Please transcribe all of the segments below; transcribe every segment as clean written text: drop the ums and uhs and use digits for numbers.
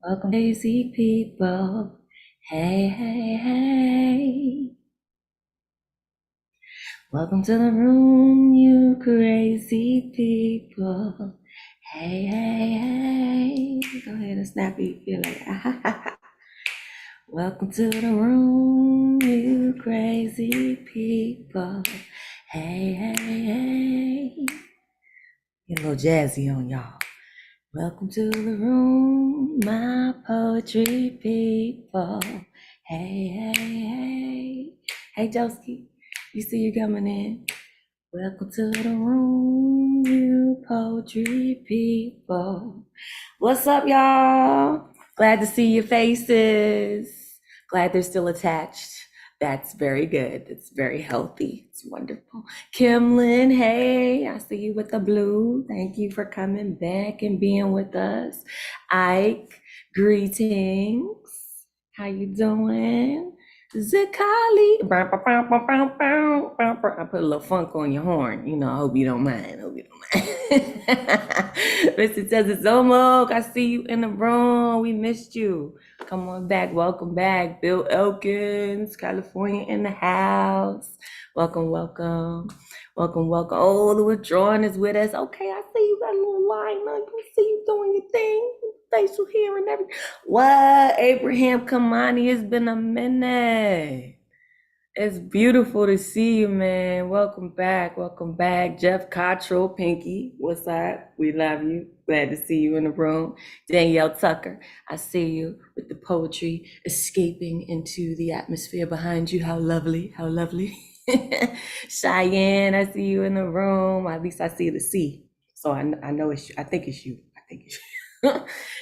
Welcome, crazy people. Hey, hey, hey. Welcome to the room, you crazy people. Hey, hey, hey. Go ahead and snap it. Feel like, welcome to the room, you crazy people. Hey, hey, hey. Get a little jazzy on y'all. Welcome to the room, my poetry people. Hey, hey, hey. Hey, Joski, you see you coming in. Welcome to the room, you poetry people. What's up, y'all? Glad to see your faces. Glad they're still attached. That's very good. It's very healthy. It's wonderful. Kimlin, hey, I see you with the blue. Thank you for coming back and being with us. Ike, greetings. How you doing? Zakali. I put a little funk on your horn. I hope you don't mind. Mr. Tezazomo, I see you in the room. We missed you. Come on back. Welcome back. Bill Elkins, California in the house. Welcome, welcome. Welcome, welcome. Oh, the withdrawing is with us. Okay, I see you got a little line up. I see you doing your thing. Facial hair and everything. What? Abraham Kamani, it's been a minute. It's beautiful to see you, man. Welcome back. Welcome back. Jeff Cottrell, Pinky, what's up? We love you. Glad to see you in the room. Danielle Tucker, I see you with the poetry escaping into the atmosphere behind you. How lovely. How lovely. Cheyenne, I see you in the room. At least I see the C. So I know it's you. I think it's you.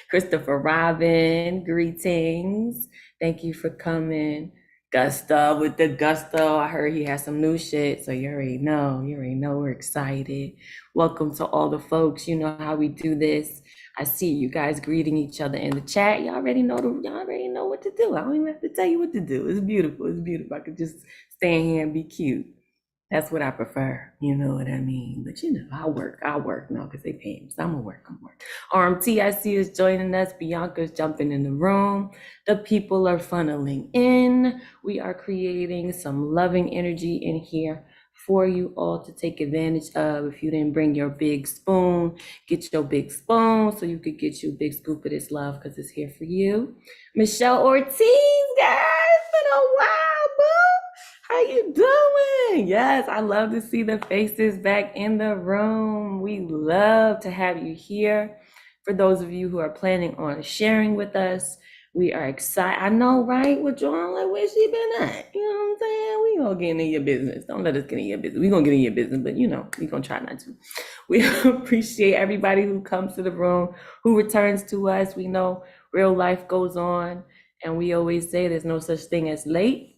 Christopher Robin, greetings. Thank you for coming. Gusto with the gusto. I heard he has some new shit, so you already know. We're excited. Welcome to all the folks. You know how we do this. I see you guys greeting each other in the chat. Y'all already know what to do. I don't even have to tell you what to do. It's beautiful. I could just stand here and be cute. That's what I prefer. You know what I mean? But I'll work now because they pay me. So I'm gonna work. RMT, I see is joining us. Bianca's jumping in the room. The people are funneling in. We are creating some loving energy in here for you all to take advantage of. If you didn't bring your big spoon, get your big spoon so you could get you a big scoop of this love because it's here for you. Michelle Ortiz, guys, it's been a while, boo. How you doing? Yes, I love to see the faces back in the room. We love to have you here. For those of you who are planning on sharing with us, we are excited. I know, right? With John, like, where she been at? You know what I'm saying? We gonna get in your business. Don't let us get in your business. We gonna get in your business, but we gonna try not to. We appreciate everybody who comes to the room, who returns to us. We know real life goes on, and we always say there's no such thing as late.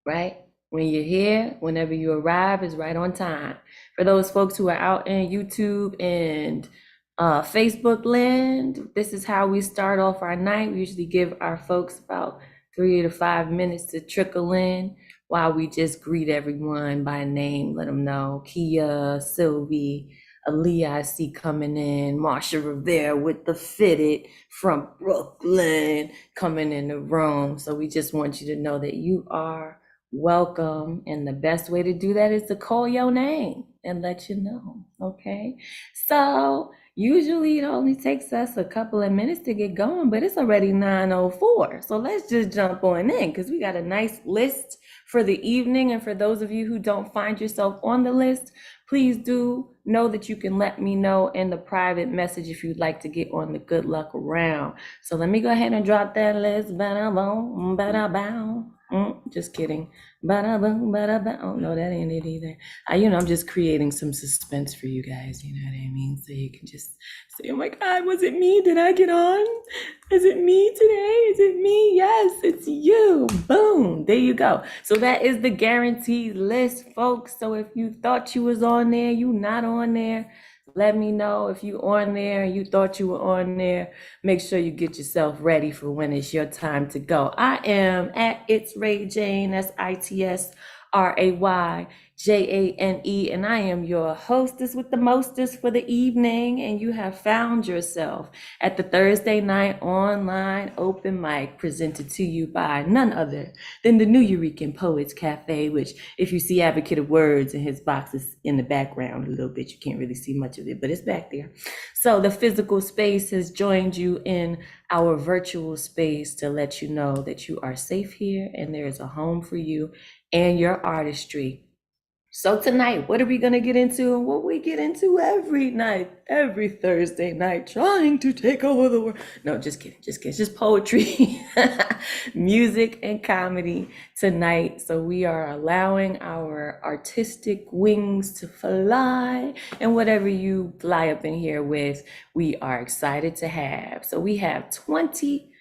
Right? When you're here, whenever you arrive is right on time. For those folks who are out in YouTube and Facebook land, this is how we start off our night. We usually give our folks about 3 to 5 minutes to trickle in while we just greet everyone by name, let them know. Kia, Sylvie, Aaliyah, I see coming in. Marsha Rivera with the fitted from Brooklyn coming in the room. So we just want you to know that you are welcome, and the best way to do that is to call your name and let you know. Okay, so usually it only takes us a couple of minutes to get going, but it's already 9:04, so let's just jump on in because we got a nice list for the evening. And for those of you who don't find yourself on the list, please do know that you can let me know in the private message if you'd like to get on the good luck round. So let me go ahead and drop that list. Bada-boom, bada-bow. Just kidding. Bada-boom, bada-bow. Oh, no, that ain't it either. I'm just creating some suspense for you guys, you know what I mean? So you can just say, oh my God, was it me? Did I get on? Is it me today? Is it me? Yes, it's you. Boom. There you go. So that is the guaranteed list, folks. So if you thought you was on there, you not on there, let me know. If you on there and you thought you were on there, make sure you get yourself ready for when it's your time to go. I am at It's Ray Jane. That's ITSRAY Jane, and I am your hostess with the mostest for the evening, and you have found yourself at the Thursday night online open mic presented to you by none other than the New Eurekan Poets Cafe, which if you see Advocate of Words in his boxes in the background a little bit, you can't really see much of it, but it's back there. So the physical space has joined you in our virtual space to let you know that you are safe here and there is a home for you and your artistry. So tonight, what are we going to get into? And what we get into every night, every Thursday night, trying to take over the world. No, just kidding, just kidding. It's just poetry, music, and comedy tonight. So we are allowing our artistic wings to fly. And whatever you fly up in here with, we are excited to have. So we have 20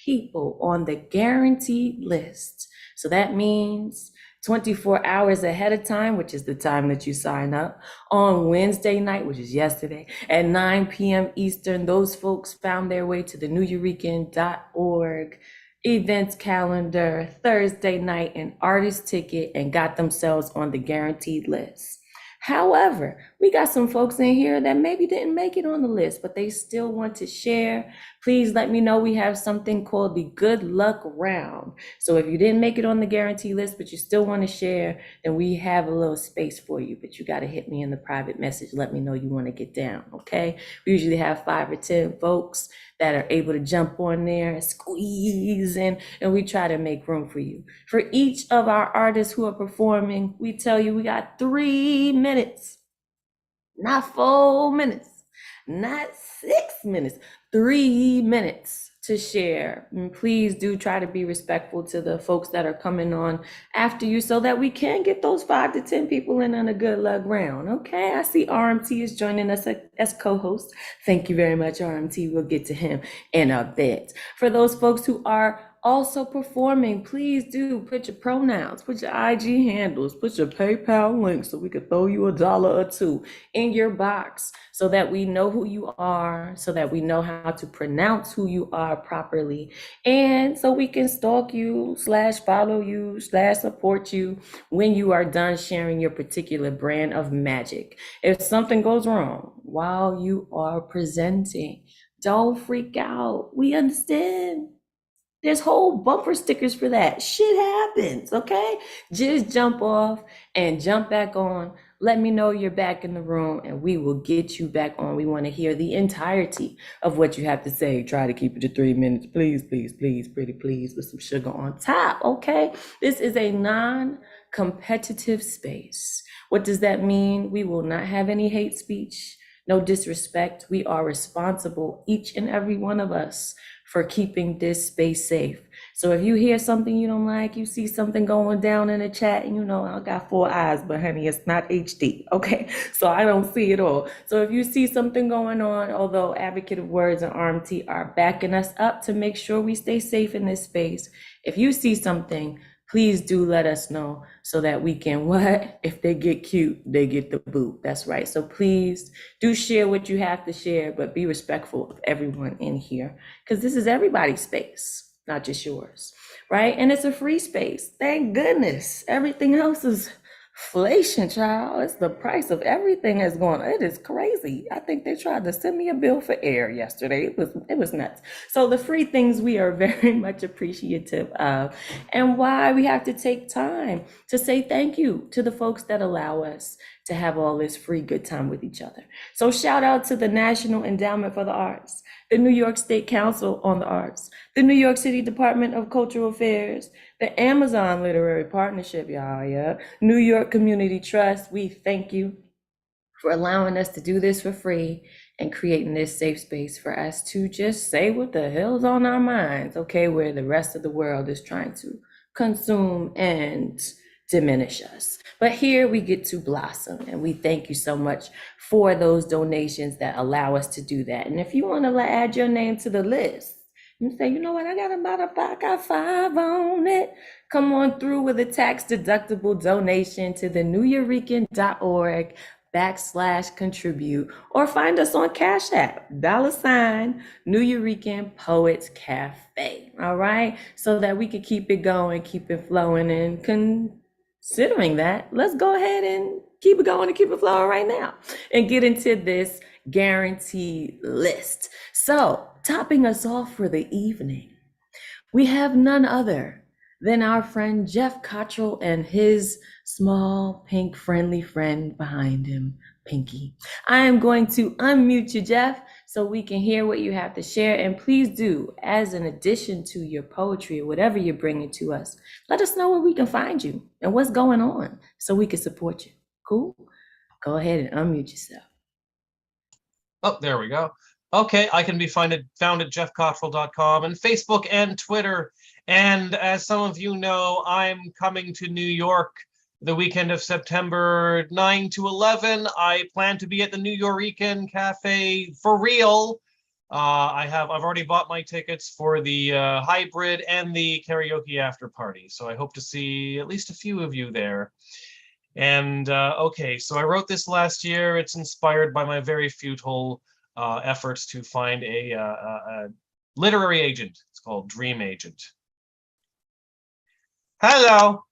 people on the guaranteed list. So that means 24 hours ahead of time, which is the time that you sign up, on Wednesday night, which is yesterday, at 9 p.m. Eastern, those folks found their way to the neweurekan.org events calendar, Thursday night, and artist ticket, and got themselves on the guaranteed list. However, we got some folks in here that maybe didn't make it on the list, but they still want to share. Please let me know. We have something called the Good Luck Round. So if you didn't make it on the guarantee list, but you still want to share, then we have a little space for you. But you got to hit me in the private message. Let me know you want to get down, okay? We usually have 5 or 10 folks that are able to jump on there and squeeze in, and we try to make room for you. For each of our artists who are performing, we tell you we got 3 minutes, not 4 minutes, not 6 minutes, 3 minutes to share. And please do try to be respectful to the folks that are coming on after you so that we can get those 5 to 10 people in on a good luck round. Okay, I see RMT is joining us as co-host. Thank you very much, RMT. We'll get to him in a bit. For those folks who are also performing, please do put your pronouns, put your IG handles, put your PayPal link so we could throw you $1 or $2 in your box so that we know who you are, so that we know how to pronounce who you are properly, and so we can stalk you / follow you / support you when you are done sharing your particular brand of magic. If something goes wrong while you are presenting, don't freak out. We understand. There's whole bumper stickers for that. Shit happens, okay? Just jump off and jump back on. Let me know you're back in the room and we will get you back on. We want to hear the entirety of what you have to say. Try to keep it to 3 minutes. Please, please, please, pretty please, with some sugar on top, okay? This is a non-competitive space. What does that mean? We will not have any hate speech, no disrespect. We are responsible, each and every one of us, for keeping this space safe. So if you hear something you don't like, you see something going down in the chat, and you know, I got 4 eyes, but honey, it's not HD, okay? So I don't see it all. So if you see something going on, although Advocate of Words and RMT are backing us up to make sure we stay safe in this space, if you see something, please do let us know so that we can, what? If they get cute, they get the boot. That's right. So please do share what you have to share, but be respectful of everyone in here, because this is everybody's space, not just yours, right? And it's a free space. Thank goodness. Everything else is inflation, child. It's the price of everything that's going on. It is crazy. I think they tried to send me a bill for air yesterday. It was nuts. So the free things we are very much appreciative of, and why we have to take time to say thank you to the folks that allow us to have all this free good time with each other. So shout out to the National Endowment for the Arts, the New York State Council on the Arts, the New York City Department of Cultural Affairs, the Amazon Literary Partnership, y'all, yeah, New York Community Trust. We thank you for allowing us to do this for free and creating this safe space for us to just say what the hell's on our minds, okay, where the rest of the world is trying to consume and diminish us. But here we get to blossom, and we thank you so much for those donations that allow us to do that. And if you want to add your name to the list, you say, you know what, I got 5 on it. Come on through with a tax-deductible donation to the neweurekan.org /contribute, or find us on Cash App, $ New Eurekan Poets Cafe, all right? So that we can keep it going, keep it flowing, and considering that, let's go ahead and keep it going and keep it flowing right now and get into this guaranteed list. So, topping us off for the evening, we have none other than our friend Jeff Cottrell and his small, pink, friendly friend behind him, Pinky. I am going to unmute you, Jeff, so we can hear what you have to share. And please do, as an addition to your poetry or whatever you're bringing to us, let us know where we can find you and what's going on so we can support you. Cool? Go ahead and unmute yourself. Oh, there we go. Okay, I can be found at jeffcottrell.com and Facebook and Twitter. And as some of you know, I'm coming to New York the weekend of September 9 to 11. I plan to be at the New Yorican Cafe for real. I've already bought my tickets for the hybrid and the karaoke after party. So I hope to see at least a few of you there. And okay, so I wrote this last year. It's inspired by my very futile efforts to find a literary agent. It's called Dream Agent. Hello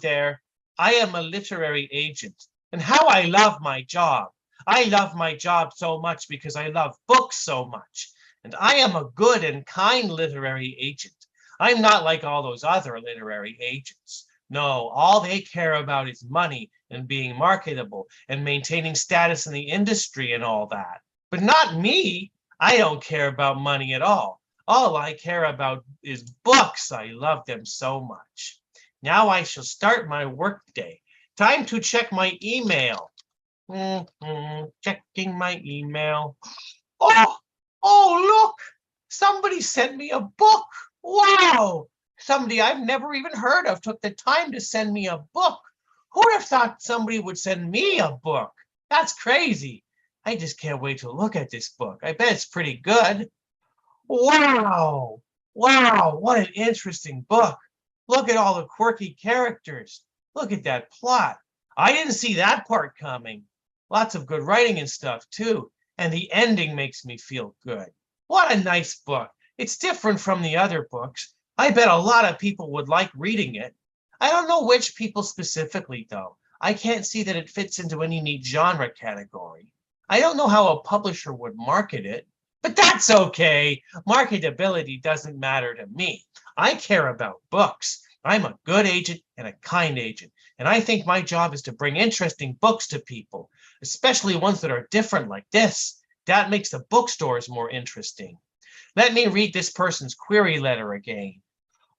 there. I am a literary agent, and how I love my job. I love my job so much because I love books so much, and I am a good and kind literary agent. I'm not like all those other literary agents. No, all they care about is money and being marketable and maintaining status in the industry and all that. But not me. I don't care about money at all. All I care about is books. I love them so much. Now I shall start my workday. Time to check my email. Checking my email. Oh, look! Somebody sent me a book. Wow! Somebody I've never even heard of took the time to send me a book. Who would have thought somebody would send me a book? That's crazy. I just can't wait to look at this book. I bet it's pretty good. Wow, what an interesting book. Look at all the quirky characters. Look at that plot. I didn't see that part coming. Lots of good writing and stuff too. And the ending makes me feel good. What a nice book. It's different from the other books. I bet a lot of people would like reading it. I don't know which people specifically, though. I can't see that it fits into any neat genre category. I don't know how a publisher would market it, but that's okay. Marketability doesn't matter to me. I care about books. I'm a good agent and a kind agent, and I think my job is to bring interesting books to people, especially ones that are different like this. That makes the bookstores more interesting. Let me read this person's query letter again.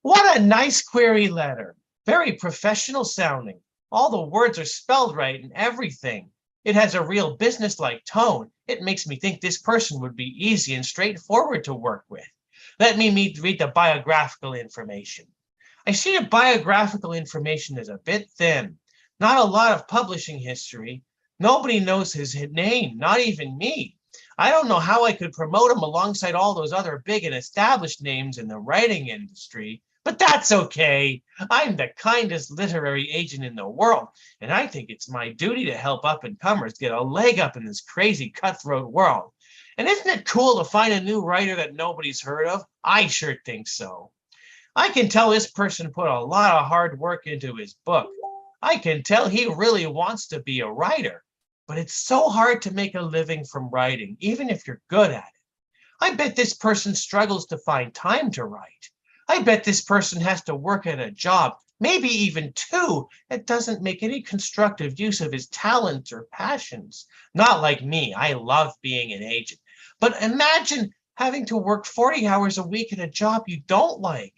What a nice query letter. Very professional sounding. All the words are spelled right and everything. It has a real business-like tone. It makes me think this person would be easy and straightforward to work with. Let me read the biographical information. I see the biographical information is a bit thin. Not a lot of publishing history. Nobody knows his name, not even me. I don't know how I could promote him alongside all those other big and established names in the writing industry, but that's okay. I'm the kindest literary agent in the world, and I think it's my duty to help up-and-comers get a leg up in this crazy cutthroat world. And isn't it cool to find a new writer that nobody's heard of? I sure think so. I can tell this person put a lot of hard work into his book. I can tell he really wants to be a writer. But it's so hard to make a living from writing, even if you're good at it. I bet this person struggles to find time to write. I bet this person has to work at a job, maybe even two, that doesn't make any constructive use of his talents or passions. Not like me. I love being an agent. But imagine having to work 40 hours a week at a job you don't like.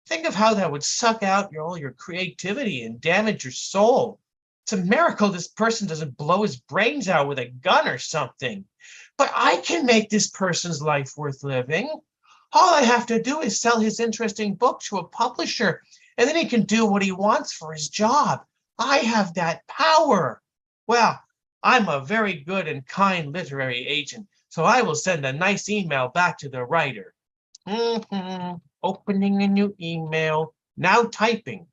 Think of how that would suck out all your creativity and damage your soul. It's a miracle this person doesn't blow his brains out with a gun or something. But I can make this person's life worth living. All I have to do is sell his interesting book to a publisher, and then he can do what he wants for his job. I have that power. Well, I'm a very good and kind literary agent, so I will send a nice email back to the writer. Opening a new email, now typing.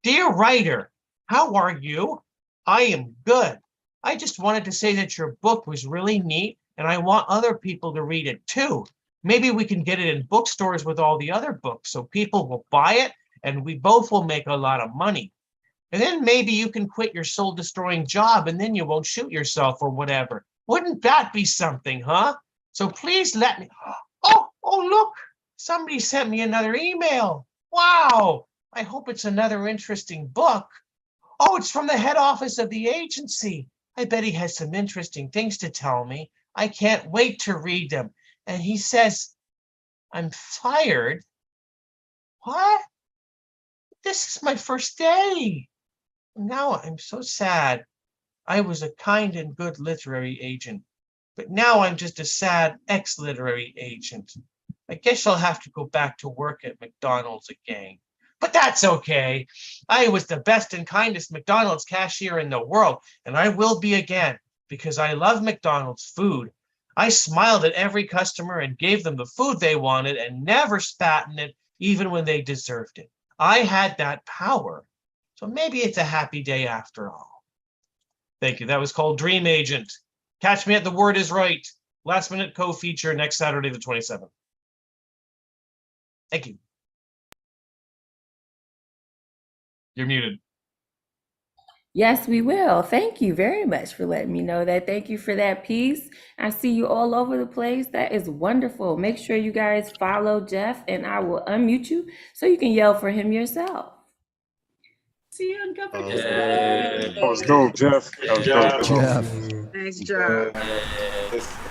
Dear writer, how are you? I am good. I just wanted to say that your book was really neat, and I want other people to read it too. Maybe we can get it in bookstores with all the other books so people will buy it and we both will make a lot of money. And then maybe you can quit your soul-destroying job and then you won't shoot yourself or whatever. Wouldn't that be something, huh? So please let me. Oh, look, somebody sent me another email. Wow, I hope it's another interesting book. Oh, it's from the head office of the agency. I bet he has some interesting things to tell me. I can't wait to read them. And he says, I'm fired. What? This is my first day. Now I'm so sad. I was a kind and good literary agent, but now I'm just a sad ex-literary agent. I guess I'll have to go back to work at McDonald's again. But that's okay. I was the best and kindest McDonald's cashier in the world, and I will be again because I love McDonald's food. I smiled at every customer and gave them the food they wanted and never spat in it, even when they deserved it. I had that power. So maybe it's a happy day after all. Thank you. That was called Dream Agent. Catch me at The Word Is Right. Last minute co-feature next Saturday, the 27th. Thank you. You're muted. Yes, we will. Thank you very much for letting me know that. Thank you for that piece. I see you all over the place. That is wonderful. Make sure you guys follow Jeff, and I will unmute you so you can yell for him yourself. See you in a couple of That days. was dope, Jeff. That was dope, Jeff. Thanks, Jeff.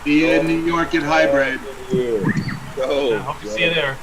See you in New York at Hybrid. I hope to see you there.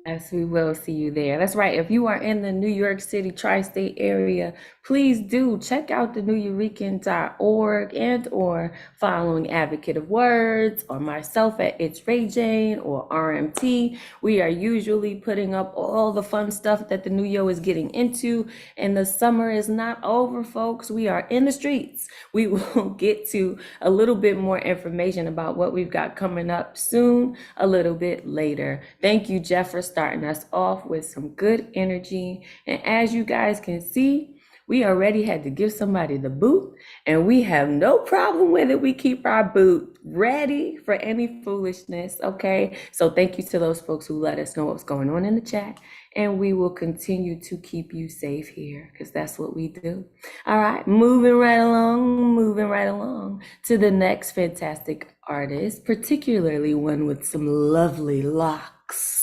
Yes, we will see you there. That's right. If you are in the New York City tri-state area, please do check out the nuyorican.org and or following Advocate of Words or myself at It's Ray Jane or RMT. We are usually putting up all the fun stuff that the New Yo is getting into, and the summer is not over, folks. We are in the streets. We will get to a little bit more information about what we've got coming up soon, a little bit later. Thank you, Jeff, for starting us off with some good energy. And as you guys can see, we already had to give somebody the boot, and we have no problem with it. We keep our boot ready for any foolishness, okay? So thank you to those folks who let us know what's going on in the chat, and we will continue to keep you safe here because that's what we do. All right, moving right along to the next fantastic artist, particularly one with some lovely locks.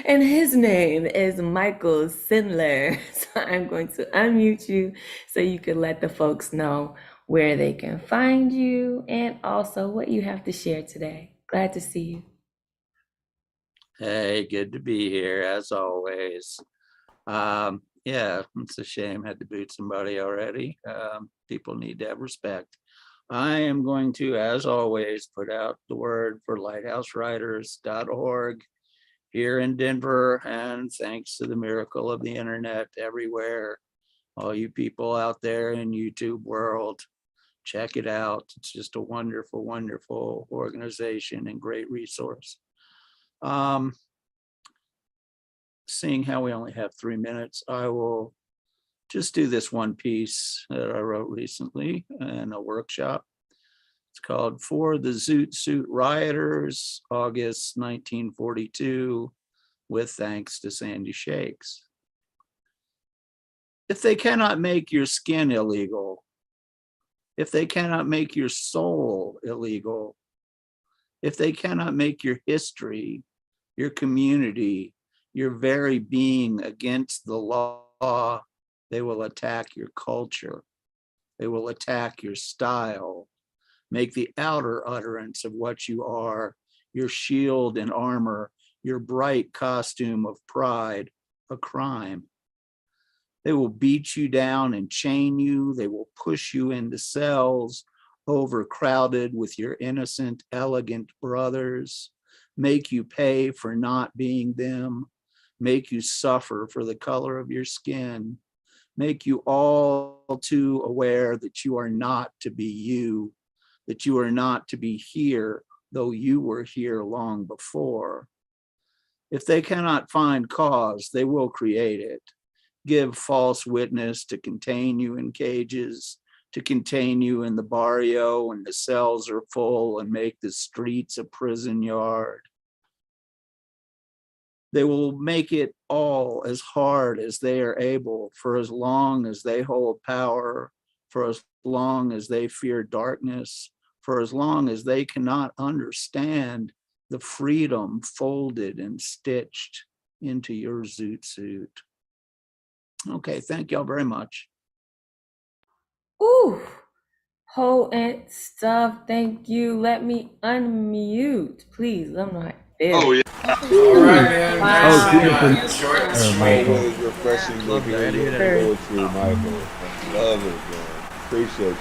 And his name is Michael Sindler. So I'm going to unmute you so you can let the folks know where they can find you and also what you have to share today. Glad to see you. Hey, good to be here as always. Yeah, it's a shame I had to boot somebody already. People need to have respect. I am going to, as always, put out the word for lighthousewriters.org here in Denver, and thanks to the miracle of the internet everywhere, all you people out there in YouTube world, check it out. It's just a wonderful, wonderful organization and great resource. Seeing how we only have 3 minutes, I will just do this one piece that I wrote recently in a workshop. It's called For the Zoot Suit Rioters, August 1942, with thanks to Sandy Shakes. If they cannot make your skin illegal, if they cannot make your soul illegal, if they cannot make your history, your community, your very being against the law, they will attack your culture. They will attack your style, make the outer utterance of what you are, your shield and armor, your bright costume of pride, a crime. They will beat you down and chain you. They will push you into cells, overcrowded with your innocent, elegant brothers, make you pay for not being them, make you suffer for the color of your skin, make you all too aware that you are not to be you, that you are not to be here, though you were here long before. If they cannot find cause, they will create it. Give false witness to contain you in cages, to contain you in the barrio and the cells are full and make the streets a prison yard. They will make it all as hard as they are able for as long as they hold power, for as long as they fear darkness, for as long as they cannot understand the freedom folded and stitched into your zoot suit. Okay, thank y'all very much. Ooh, potent stuff. Thank you. Let me unmute, please. Let me know how it feels. Oh, yeah. All right, man. Wow. Nice, short and sweet. Always refreshing to hear your poetry, Michael. Love it, man. Appreciate you.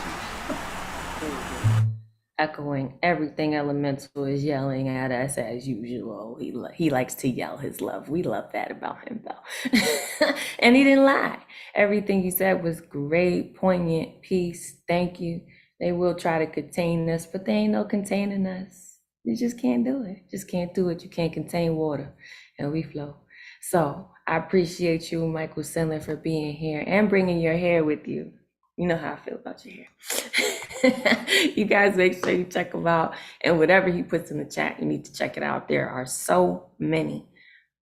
Echoing everything Elemental is yelling at us as usual. He likes to yell his love. We love that about him, though. And he didn't lie. Everything you said was great, poignant, peace. Thank you. They will try to contain us, but they ain't no containing us. You just can't do it. Just can't do it. You can't contain water, and we flow. So I appreciate you, Michael Sindler, for being here and bringing your hair with you. You know how I feel about your hair. You guys make sure you check him out. And whatever he puts in the chat, you need to check it out. There are so many,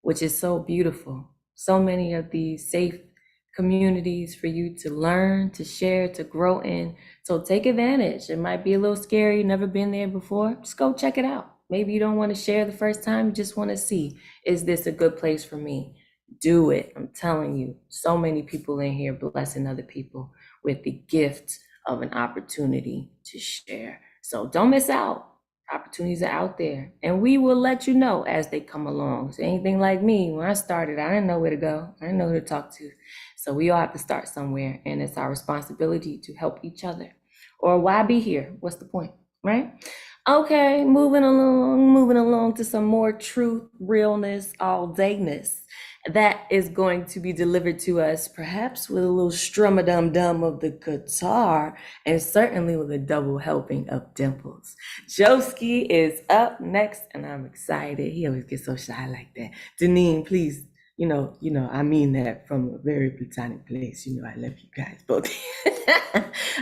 which is so beautiful. So many of these safe communities for you to learn, to share, to grow in. So take advantage. It might be a little scary. You've never been there before. Just go check it out. Maybe you don't want to share the first time. You just want to see, is this a good place for me? Do it. I'm telling you, so many people in here blessing other people with the gift of an opportunity to share. So don't miss out. Opportunities are out there, and we will let you know as they come along. So anything like me, when I started, I didn't know where to go. I didn't know who to talk to. So we all have to start somewhere, and it's our responsibility to help each other. Or why be here? What's the point, right? Okay, moving along to some more truth, realness, all dayness. That is going to be delivered to us, perhaps with a little strum-a-dum-dum of the guitar, and certainly with a double helping of dimples. Joski is up next, and I'm excited. He always gets so shy like that. Deneen, please, you know, I mean that from a very platonic place. You know, I love you guys both.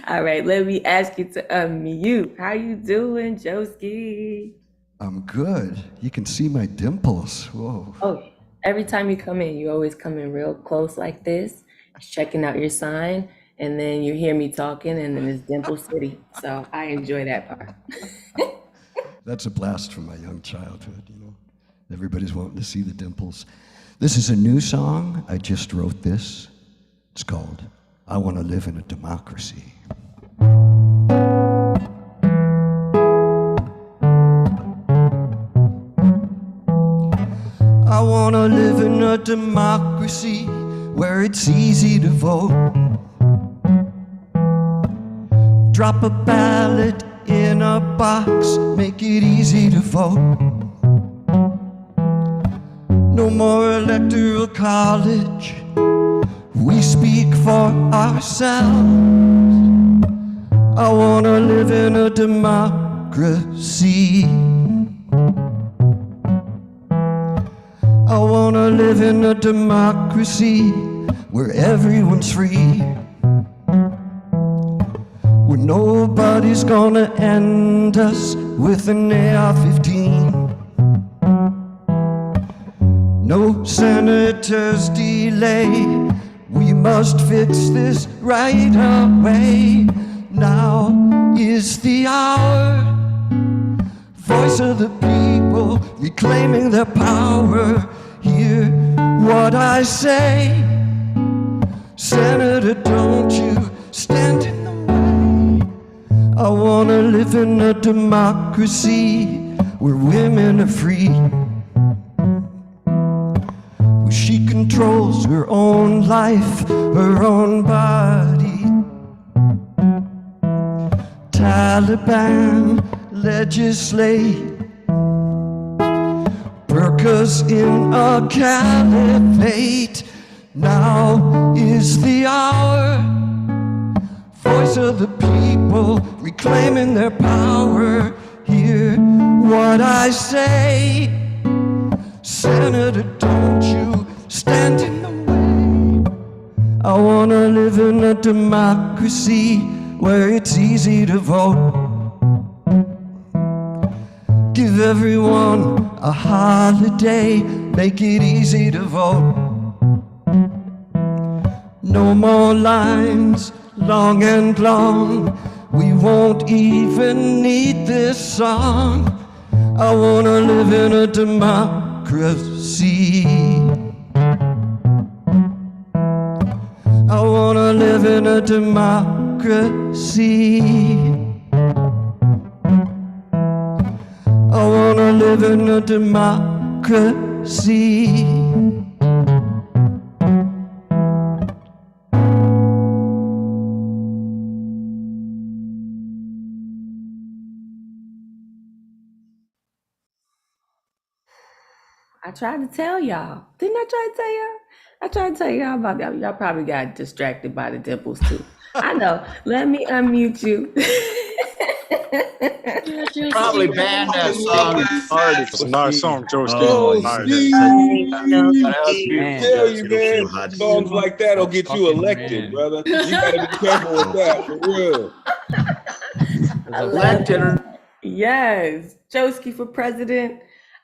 All right, let me ask you to unmute. How you doing, Joski? I'm good. You can see my dimples. Whoa. Oh, every time you come in, you always come in real close like this, checking out your sign, and then you hear me talking, and then it's Dimple City. So I enjoy that part. That's a blast from my young childhood, you know. Everybody's wanting to see the dimples. This is a new song. I just wrote this. It's called I Want to Live in a Democracy. I want to live in a democracy where it's easy to vote. Drop a ballot in a box, make it easy to vote. No more electoral college, we speak for ourselves. I want to live in a democracy. I want to live in a democracy where everyone's free, where nobody's gonna end us with an AR-15. No senators delay, we must fix this right away. Now is the hour, voice of the people reclaiming their power. Hear what I say, Senator, don't you stand in the way. I want to live in a democracy where women are free, where she controls her own life, her own body. Taliban legislate, burkas in a caliphate. Now is the hour, voice of the people reclaiming their power. Hear what I say, Senator, don't you stand in the way. I want to live in a democracy where it's easy to vote. Give everyone a holiday make it easy to vote. No more lines, long and long. We won't even need this song. I wanna live in a democracy. I wanna live in a democracy. I wanna live in a democracy. I tried to tell y'all. Didn't I try to tell y'all? I tried to tell y'all about that. Y'all probably got distracted by the dimples too. I know. Let me unmute you. Probably banned that song in Florida. It's a nice song, Joe's Oh, nice. Steve, Man, tell you, man, songs like that'll get you elected, brother. You gotta be careful with that, for real. Elected. Yes, Joski for president.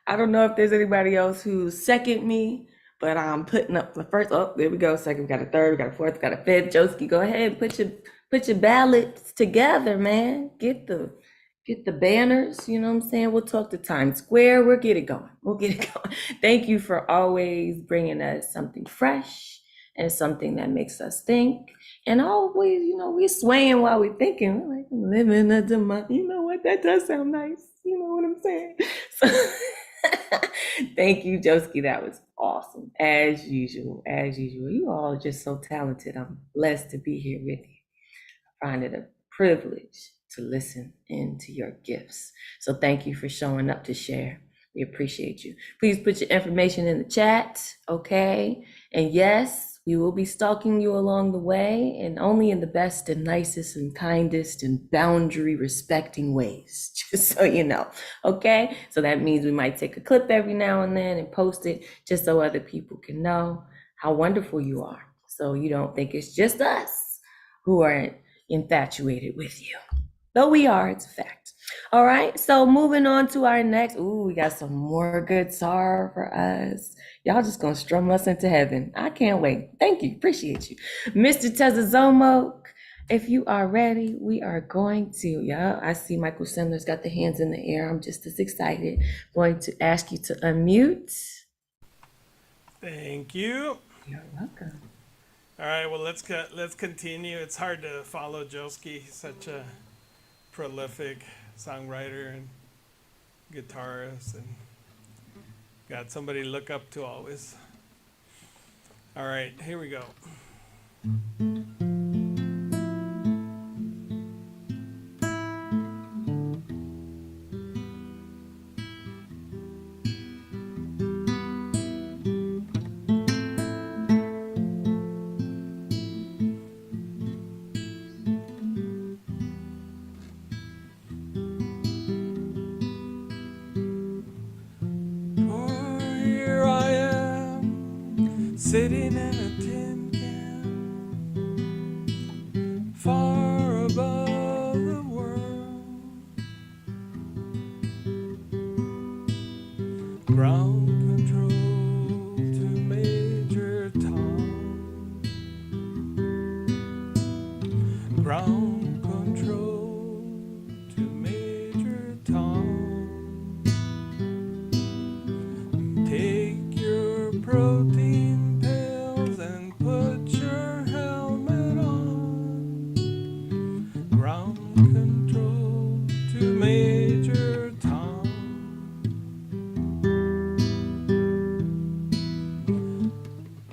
I don't know if there's anybody else who second me, but I'm putting up the first. Oh, there we go. Second, we got a third, we got a fourth, we got a fifth. Joski, go ahead and put your ballots together, man. Get the banners. You know what I'm saying? We'll talk to Times Square. We'll get it going. Thank you for always bringing us something fresh and something that makes us think. And always, we're swaying while we're thinking. We're like, living a democracy. You know what? That does sound nice. You know what I'm saying? So thank you, Joski. That was awesome. As usual. You all are just so talented. I'm blessed to be here with you. I find it a privilege to listen into your gifts. So thank you for showing up to share. We appreciate you. Please put your information in the chat, okay? And yes, we will be stalking you along the way, and only in the best and nicest and kindest and boundary respecting ways, just so you know, okay? So that means we might take a clip every now and then and post it just so other people can know how wonderful you are. So you don't think it's just us who are infatuated with you. Though we are, it's a fact. All right, so moving on to our next. Ooh, we got some more good sorrow for us. Y'all just gonna strum us into heaven. I can't wait. Thank you, appreciate you. Mr. Tezazomo, if you are ready, we are going to, I see Michael Sindler's got the hands in the air. I'm just as excited. Going to ask you to unmute. Thank you. You're welcome. All right, well, let's continue. It's hard to follow Joski. He's such a prolific songwriter and guitarist, and got somebody to look up to always. All right, here we go. Sitting in a tin can, far above the world. Ground control to Major Tom. Ground control to Major Tom. Take your protein.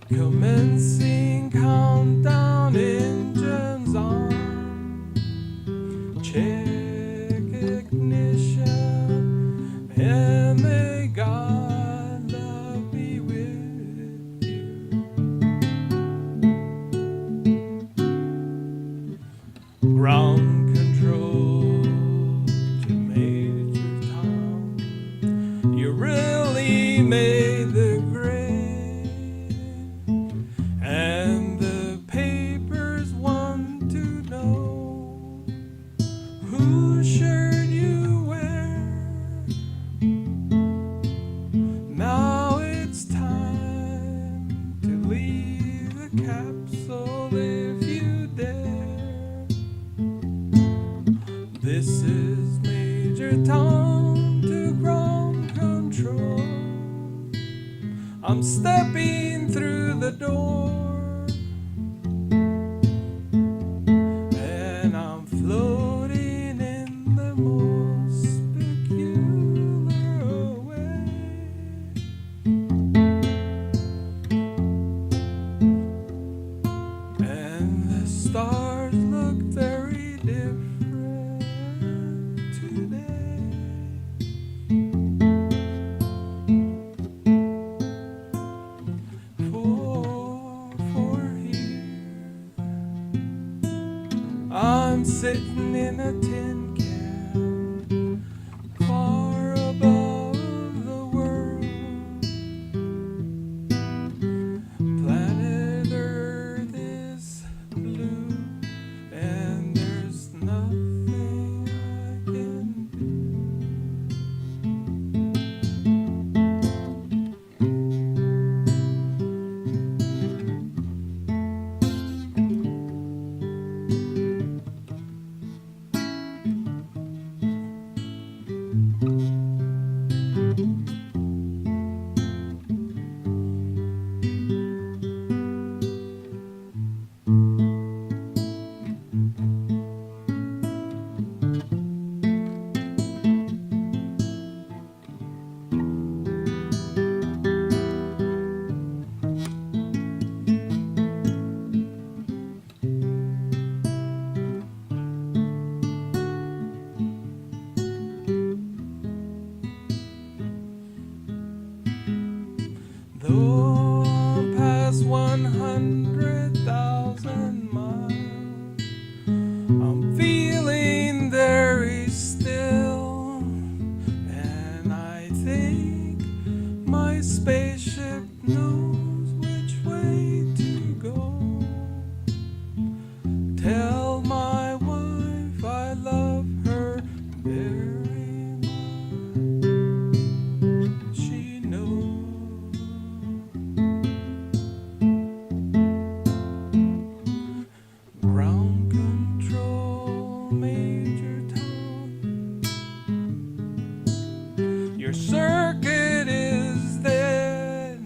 Commencing countdown, engines on. Check ignition, and may God love be with you. Ground control to Major Tom. You really made the grade. stepping through the door, and I'm floating in the most peculiar way. And the stars look very different today. For here I'm sitting in a tin can, far above the world. Planet Earth is blue, and there's nothing I can do. Though I'm past 100,000 miles, I'm feeling very still, and I think my spaceship knows which way to go. Tell my wife I love her very much. She knows. Ground control, Major Tom. Your circuit is dead.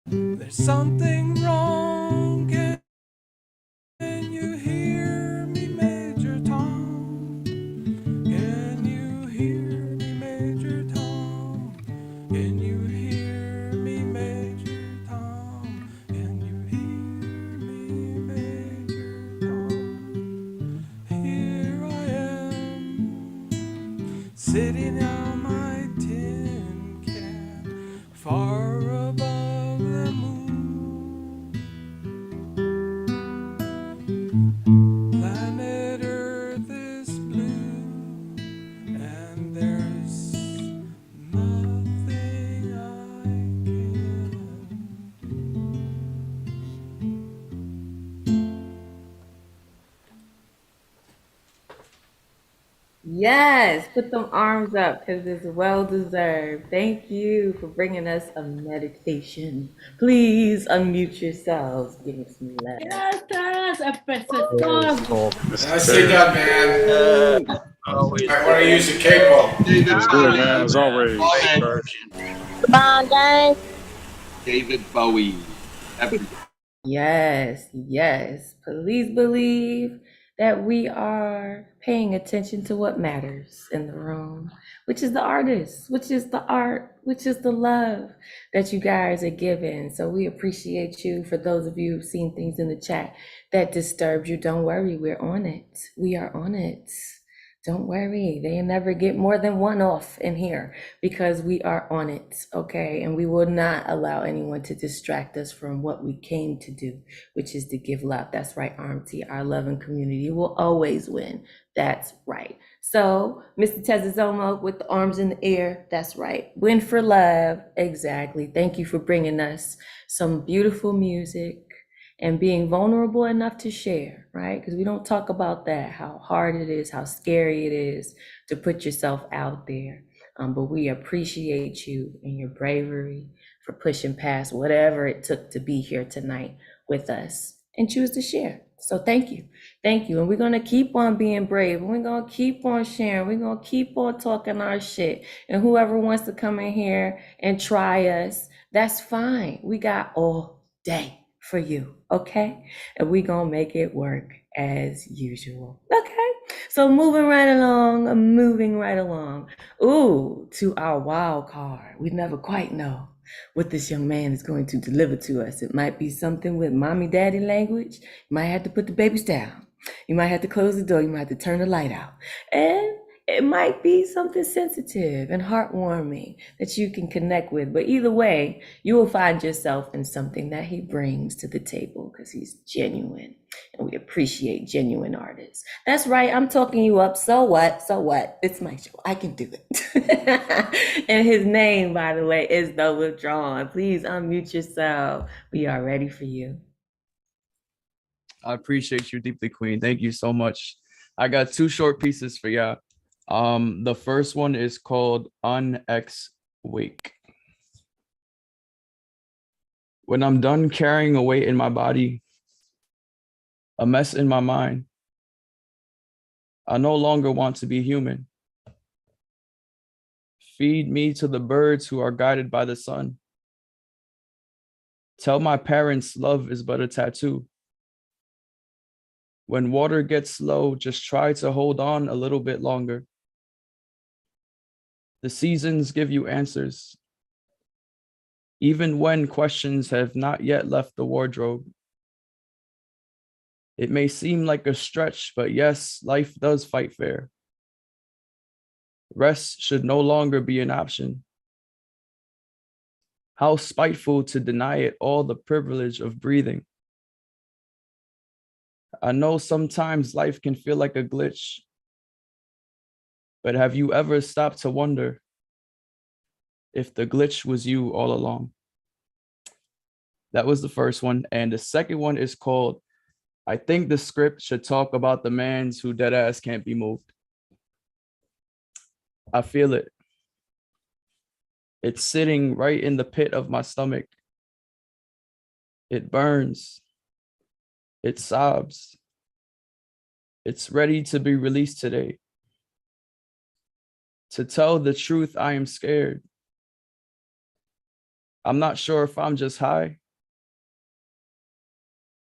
There's something wrong. Can you hear me, Major Tom? Can you hear me, Major Tom? Can you hear me, Major Tom? Can you hear me, Major Tom? Here I am, sitting on my tin can, far above the moon. Planet Earth is blue, and there's nothing I can do. Yes, put them arms up because it's well deserved. Thank you for bringing us a meditation. Please unmute yourselves. Give me some love. Yes, empecé. Nicely done, man. Always I want to use the capo. David Bowie. as always. Come on, guys. David Bowie. Yes, yes. Please believe that we are paying attention to what matters in the room, which is the artist, which is the art, which is the love that you guys are giving. So we appreciate you. For those of you who've seen things in the chat that disturbed you, don't worry, we're on it. We are on it. Don't worry, they never get more than one off in here because we are on it, okay? And we will not allow anyone to distract us from what we came to do, which is to give love. That's right, RMT, our love and community will always win. That's right. So, Mr. Tezazomo with the arms in the air, that's right. Win for love, exactly. Thank you for bringing us some beautiful music and being vulnerable enough to share, right? Because we don't talk about that, how hard it is, how scary it is to put yourself out there. But we appreciate you and your bravery for pushing past whatever it took to be here tonight with us and choose to share. So thank you. Thank you. And we're going to keep on being brave. And we're going to keep on sharing. We're going to keep on talking our shit. And whoever wants to come in here and try us, that's fine. We got all day for you. Okay? And we're going to make it work as usual. Okay? So moving right along. Ooh, to our wild card. We never quite know what this young man is going to deliver to us. It might be something with mommy daddy language. You might have to put the babies down. You might have to close the door. You might have to turn the light out. And it might be something sensitive and heartwarming that you can connect with. But either way, you will find yourself in something that he brings to the table because he's genuine. And we appreciate genuine artists. That's right. I'm talking you up. So what? So what? It's my show. I can do it. And his name, by the way, is The Withdrawn. Please unmute yourself. We are ready for you. I appreciate you deeply, Queen. Thank you so much. I got 2 short pieces for y'all. The first one is called Wake. When I'm done carrying a weight in my body, a mess in my mind, I no longer want to be human. Feed me to the birds who are guided by the sun. Tell my parents love is but a tattoo. When water gets low, just try to hold on a little bit longer. The seasons give you answers, even when questions have not yet left the wardrobe. It may seem like a stretch, but yes, life does fight fair. Rest should no longer be an option. How spiteful to deny it all the privilege of breathing. I know sometimes life can feel like a glitch, but have you ever stopped to wonder if the glitch was you all along? That was the first one. And the second one is called, I think the script should talk about the mans who dead ass can't be moved. I feel it. It's sitting right in the pit of my stomach. It burns. It sobs. It's ready to be released today. To tell the truth, I am scared. I'm not sure if I'm just high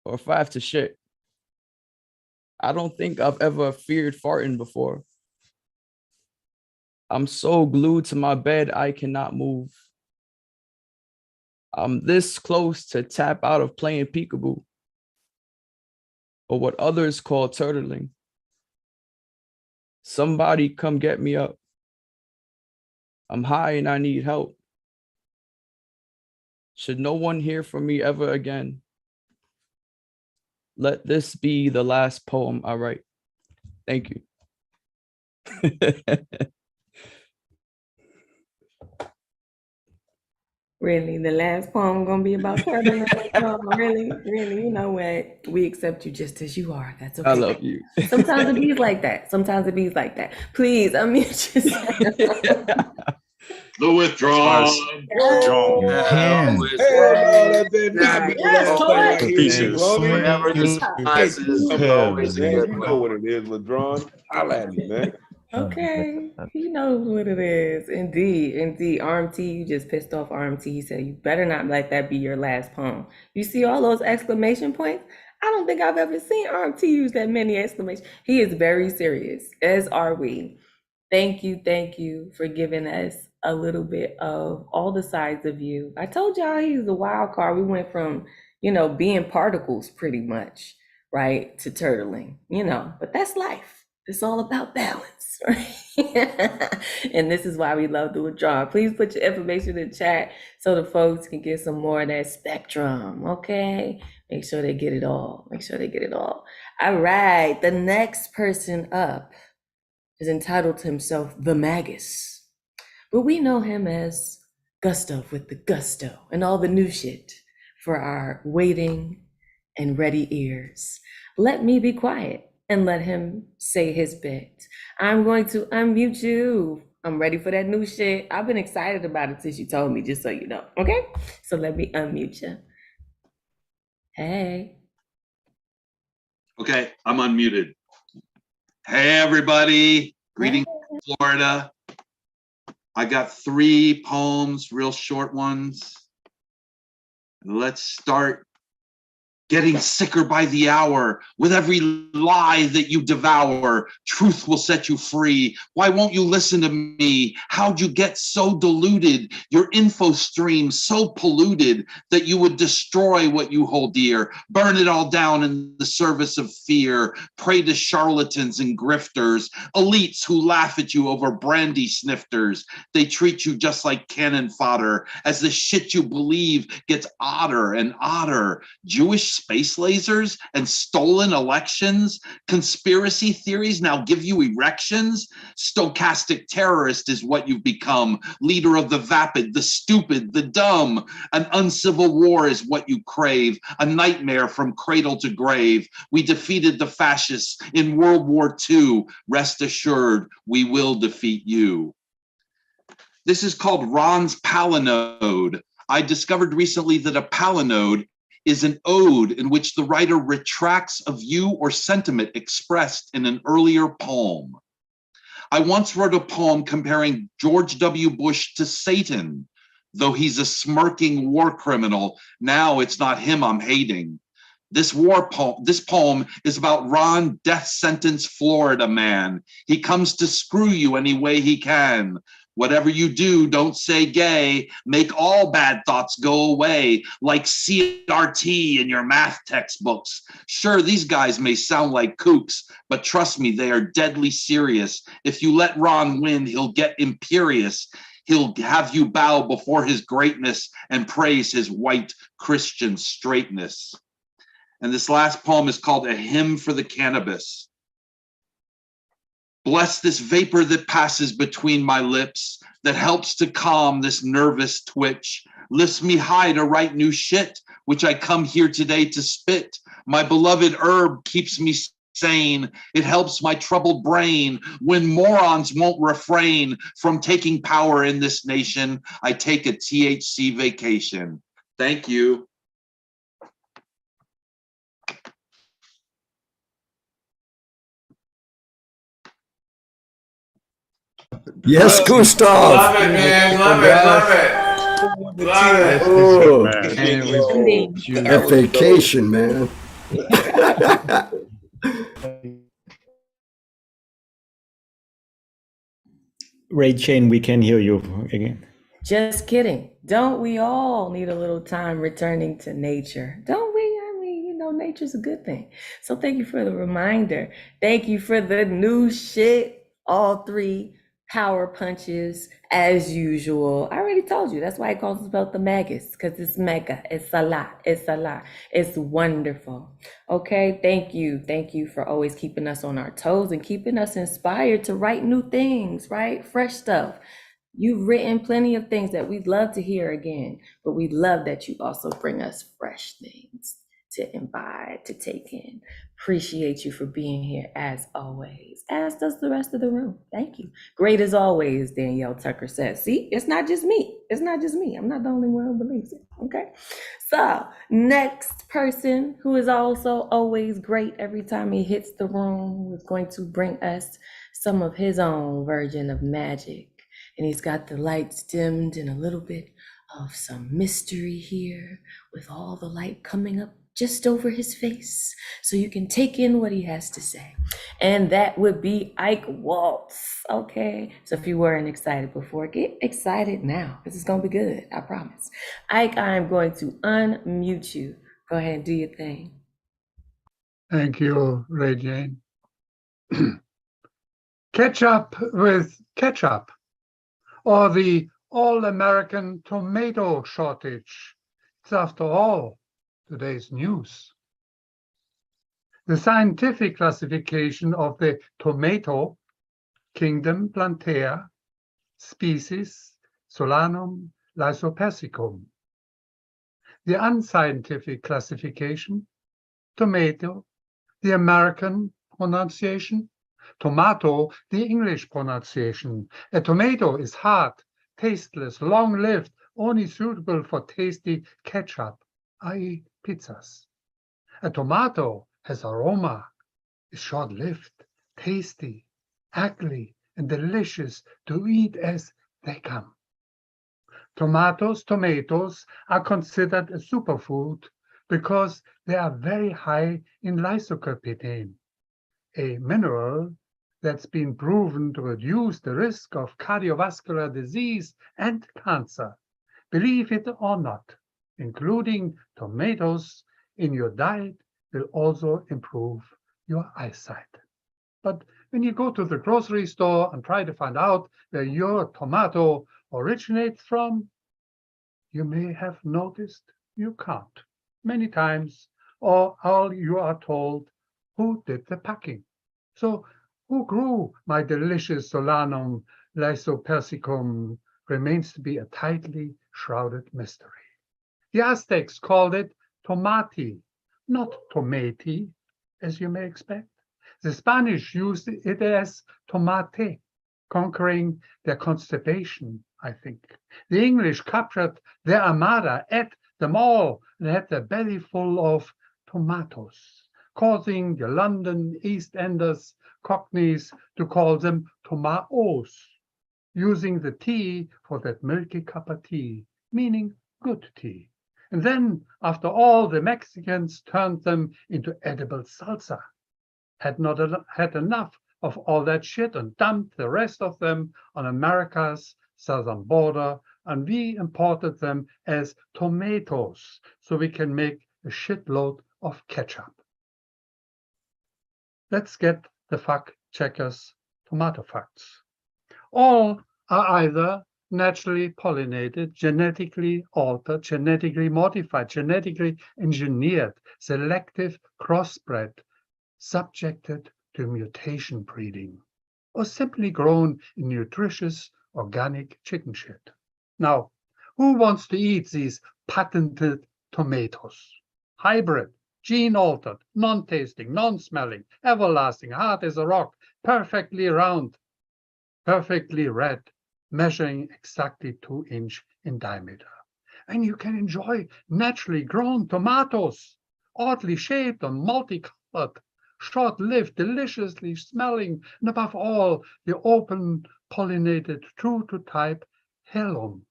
or if I have to shit. I don't think I've ever feared farting before. I'm so glued to my bed, I cannot move. I'm this close to tap out of playing peekaboo, or what others call turtling. Somebody come get me up. I'm high and I need help. Should no one hear from me ever again, let this be the last poem I write. Thank you. Really, the last poem gonna be about turtling? Oh, really? You know what? We accept you just as you are. That's okay. I love you. Sometimes it bees like that. Please unmute yourself. The Withdrawn. Whenever the surprises, always a good You know what it is, Withdrawn. Holla at me, man. Okay, he knows what it is. Indeed. RMT, you just pissed off RMT. He said, you better not let that be your last poem. You see all those exclamation points? I don't think I've ever seen RMT use that many exclamations. He is very serious, as are we. Thank you for giving us a little bit of all the sides of you. I told y'all he's the wild card. We went from, being particles pretty much, right, to turtling, but that's life. It's all about balance, right? And this is why we love The Withdrawn. Please put your information in the chat so the folks can get some more of that spectrum, okay? Make sure they get it all. All right, the next person up is entitled to himself The Magus, but we know him as Gusto with the gusto and all the new shit for our waiting and ready ears. Let me be quiet and let him say his bit. I'm going to unmute you. I'm ready for that new shit. I've been excited about it since you told me, just so you know, okay? So let me unmute you. Hey. Okay, I'm unmuted. Hey, everybody. Greetings, Florida. I got 3 poems, real short ones. Let's start getting sicker by the hour. With every lie that you devour, truth will set you free. Why won't you listen to me? How'd you get so deluded? Your info stream so polluted that you would destroy what you hold dear. Burn it all down in the service of fear. Pray to charlatans and grifters, elites who laugh at you over brandy snifters. They treat you just like cannon fodder as the shit you believe gets odder and odder. Jewish space lasers and stolen elections. Conspiracy theories now give you erections. Stochastic terrorist is what you've become. Leader of the vapid, the stupid, the dumb. An uncivil war is what you crave. A nightmare from cradle to grave. We defeated the fascists in World War II. Rest assured, we will defeat you. This is called Ron's Palinode. I discovered recently that a palinode is an ode in which the writer retracts a view or sentiment expressed in an earlier poem. I once wrote a poem comparing George W. Bush to Satan. Though he's a smirking war criminal, now it's not him I'm hating. This poem is about Ron, death sentence Florida man. He comes to screw you any way he can. Whatever you do, don't say gay. Make all bad thoughts go away, like CRT in your math textbooks. Sure, these guys may sound like kooks, but trust me, they are deadly serious. If you let Ron win, he'll get imperious. He'll have you bow before his greatness and praise his white Christian straightness. And this last poem is called A Hymn for the Cannabis. Bless this vapor that passes between my lips, that helps to calm this nervous twitch, lifts me high to write new shit, which I come here today to spit. My beloved herb keeps me sane. It helps my troubled brain. When morons won't refrain from taking power in this nation, I take a THC vacation. Thank you. Yes, Gustav. Love it, man. Love it. Love it. That vacation, man. Ray Chain, we can hear you again. Just kidding. Don't we all need a little time returning to nature? Don't we? I mean, you know, nature's a good thing. So thank you for the reminder. Thank you for the new shit. All 3 power punches as usual. I already told you. That's why it calls about the magus, because it's mega. It's a lot. It's a lot. It's wonderful. Okay. Thank you. Thank you for always keeping us on our toes and keeping us inspired to write new things, right? Fresh stuff. You've written plenty of things that we'd love to hear again, but we love that you also bring us fresh things to imbibe, to take in. Appreciate you for being here as always, as does the rest of the room. Thank you. Great as always, Danielle Tucker says. See, it's not just me. It's not just me. I'm not the only one who believes it. Okay. So next person who is also always great every time he hits the room is going to bring us some of his own version of magic. And he's got the lights dimmed and a little bit of some mystery here with all the light coming up just over his face so you can take in what he has to say. And that would be Ike Waltz. Okay, so if you weren't excited before, get excited now because it's gonna be good, I promise. Ike, I'm going to unmute you. Go ahead and do your thing. Thank you, Ray Jane. Ketchup with ketchup, or the all-American tomato shortage. It's after all today's news. The scientific classification of the tomato, kingdom Plantae, species Solanum lysopersicum. The unscientific classification, tomato, the American pronunciation, tomato, the English pronunciation. A tomato is hard, tasteless, long-lived, only suitable for tasty ketchup, i.e. pizzas. A tomato, has aroma, is short-lived, tasty, ugly, and delicious to eat as they come. Tomatoes are considered a superfood because they are very high in lysocypine, a mineral that's been proven to reduce the risk of cardiovascular disease and cancer. Believe it or not, including tomatoes in your diet will also improve your eyesight. But when you go to the grocery store and try to find out where your tomato originates from, you may have noticed you can't many times, or all you are told who did the packing. So who grew my delicious Solanum lysopersicum remains to be a tightly shrouded mystery. The Aztecs called it tomati, not tomati, as you may expect. The Spanish used it as tomate, conquering their constipation, I think. The English captured their armada, ate them all, and had their belly full of tomatoes, causing the London East Enders Cockneys to call them tomaos, using the T for that milky cup of tea, meaning good tea. And then, after all, the Mexicans turned them into edible salsa, had not had enough of all that shit and dumped the rest of them on America's southern border, and we imported them as tomatoes so we can make a shitload of ketchup. Let's get the fact checkers tomato facts. All are either naturally pollinated, genetically altered, genetically modified, genetically engineered, selective crossbred, subjected to mutation breeding, or simply grown in nutritious organic chicken shit. Now, who wants to eat these patented tomatoes? Hybrid, gene-altered, non-tasting, non-smelling, everlasting, hard as a rock, perfectly round, perfectly red, measuring exactly 2-inch in diameter. And you can enjoy naturally grown tomatoes, oddly shaped and multicolored, short-lived, deliciously smelling, and above all, the open, pollinated, true-to-type heirloom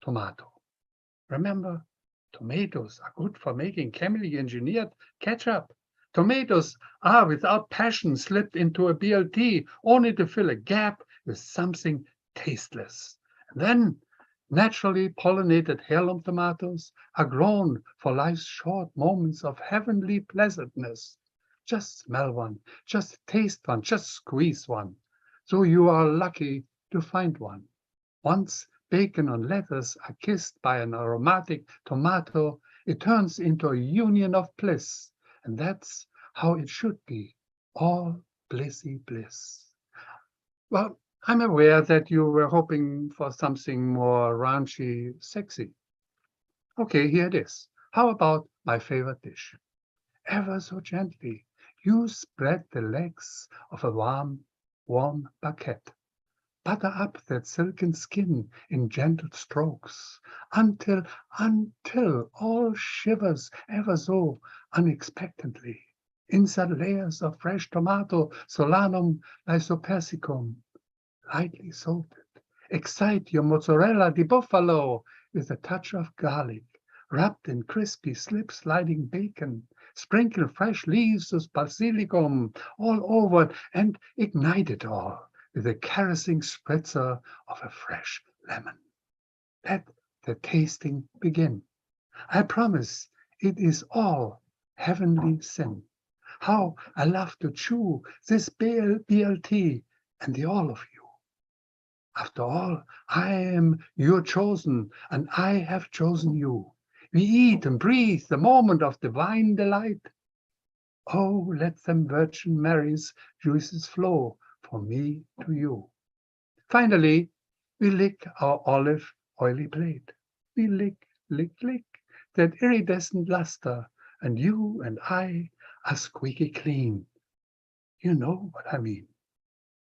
tomato. Remember, tomatoes are good for making chemically engineered ketchup. Tomatoes are, without passion, slipped into a BLT only to fill a gap with something tasteless. And then, naturally pollinated heirloom tomatoes are grown for life's short moments of heavenly pleasantness. Just smell one, just taste one, just squeeze one. So you are lucky to find one. Once bacon and lettuce are kissed by an aromatic tomato, it turns into a union of bliss. And that's how it should be, all blissy bliss. Well, I'm aware that you were hoping for something more raunchy, sexy. Okay, here it is. How about my favorite dish? Ever so gently, you spread the legs of a warm baguette. Butter up that silken skin in gentle strokes until all shivers ever so unexpectedly. Inside layers of fresh tomato, Solanum lysopersicum, lightly salted. Excite your mozzarella di buffalo with a touch of garlic, wrapped in crispy slip-sliding bacon. Sprinkle fresh leaves of basilicum all over and ignite it all with a caressing spritzer of a fresh lemon. Let the tasting begin. I promise it is all heavenly sin. How I love to chew this BLT and the all of you. After all, I am your chosen, and I have chosen you. We eat and breathe the moment of divine delight. Oh, let them Virgin Mary's juices flow from me to you. Finally, we lick our olive oily plate. We lick, lick, lick that iridescent luster, and you and I are squeaky clean. You know what I mean.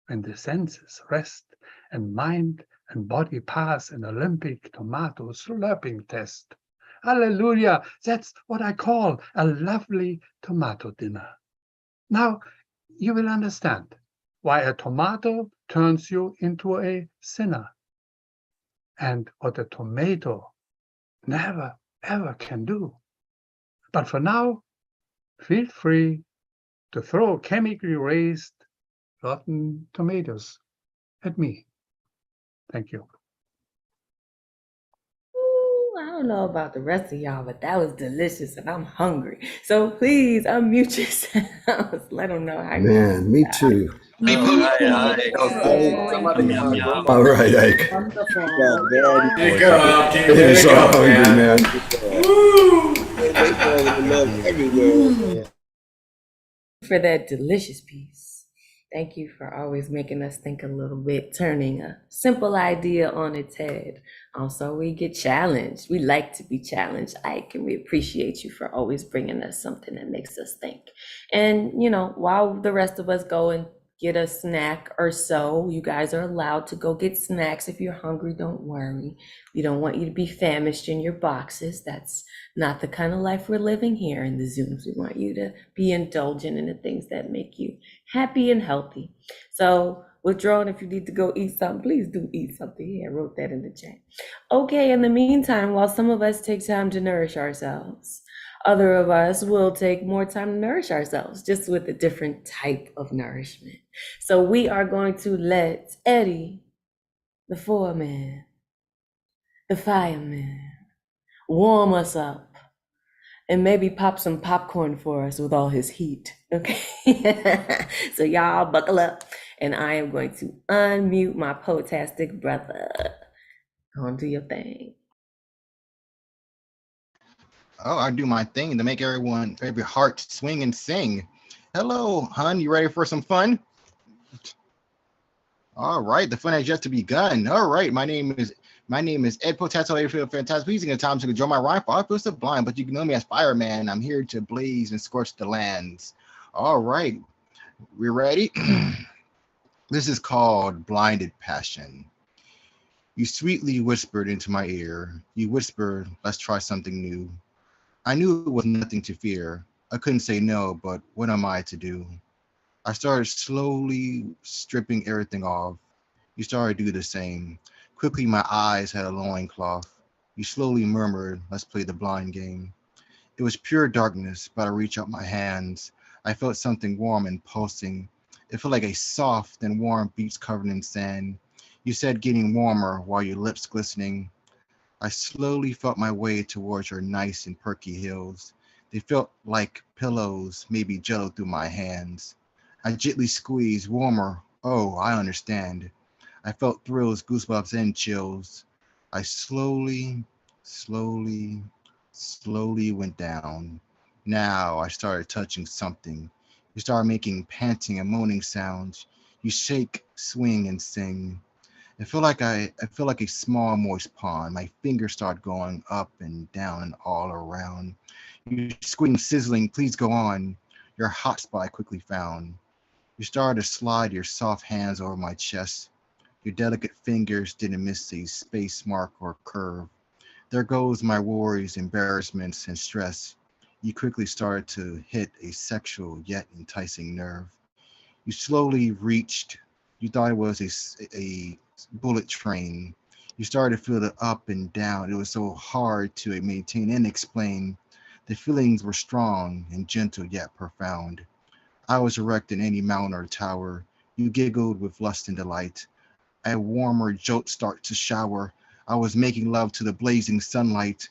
When the senses rest and mind and body pass an Olympic tomato slurping test. Hallelujah, that's what I call a lovely tomato dinner. Now you will understand why a tomato turns you into a sinner and what a tomato never ever can do. But for now, feel free to throw chemically raised rotten tomatoes at me. Thank you. Ooh, I don't know about the rest of y'all, but that was delicious and I'm hungry. So please unmute yourselves. Let them know how you Man, me too. Me All too. right, All right, Ike. Wonderful. Keep it up, keep You're it so up, hungry, man. man. Woo! Love everywhere, man. for that delicious piece. Thank you for always making us think a little bit, turning a simple idea on its head. Also, we get challenged. We like to be challenged, Ike, and we appreciate you for always bringing us something that makes us think. And, you know, while the rest of us go and get a snack or so, you guys are allowed to go get snacks. If you're hungry, don't worry. We don't want you to be famished in your boxes. That's not the kind of life we're living here in the Zooms. We want you to be indulgent in the things that make you happy and healthy. So withdrawn, if you need to go eat something, please do eat something. Yeah, I wrote that in the chat. Okay, in the meantime, while some of us take time to nourish ourselves, other of us will take more time to nourish ourselves, just with a different type of nourishment. So we are going to let Eddie, the foreman, the fireman, warm us up and maybe pop some popcorn for us with all his heat, okay? So y'all buckle up, and I am going to unmute my poetastic brother. Go on, do your thing. Oh, I do my thing to make every heart swing and sing. Hello, hun, you ready for some fun? All right, the fun has yet to begun. All right, my name is Ed Potato. I feel fantastic. Please take time to enjoy my rhyme. I feel sublime, but you can know me as Fireman. I'm here to blaze and scorch the lands. All right, we ready? This is called Blinded Passion. You sweetly whispered into my ear. You whispered, let's try something new. I knew it was nothing to fear. I couldn't say no, but what am I to do? I started slowly stripping everything off. You started to do the same. Quickly, my eyes had a loincloth. You slowly murmured, let's play the blind game. It was pure darkness, but I reached out my hands. I felt something warm and pulsing. It felt like a soft and warm beach covered in sand. You said getting warmer while your lips glistening. I slowly felt my way towards your nice and perky heels. They felt like pillows, maybe jello through my hands. I gently squeezed, warmer. Oh, I understand. I felt thrills, goosebumps, and chills. I slowly went down. Now I started touching something. You started making panting and moaning sounds. You shake, swing, and sing. I feel like a small moist pond. My fingers start going up and down and all around. You scream, sizzling, please go on. Your hot spot I quickly found. You started to slide your soft hands over my chest. Your delicate fingers didn't miss a space mark or curve. There goes my worries, embarrassments, and stress. You quickly started to hit a sexual yet enticing nerve. You slowly reached. You thought it was a bullet train. You started to feel it up and down. It was so hard to maintain and explain. The feelings were strong and gentle yet profound. I was erect in any mountain or tower. You giggled with lust and delight. A warmer jolt start to shower. I was making love to the blazing sunlight.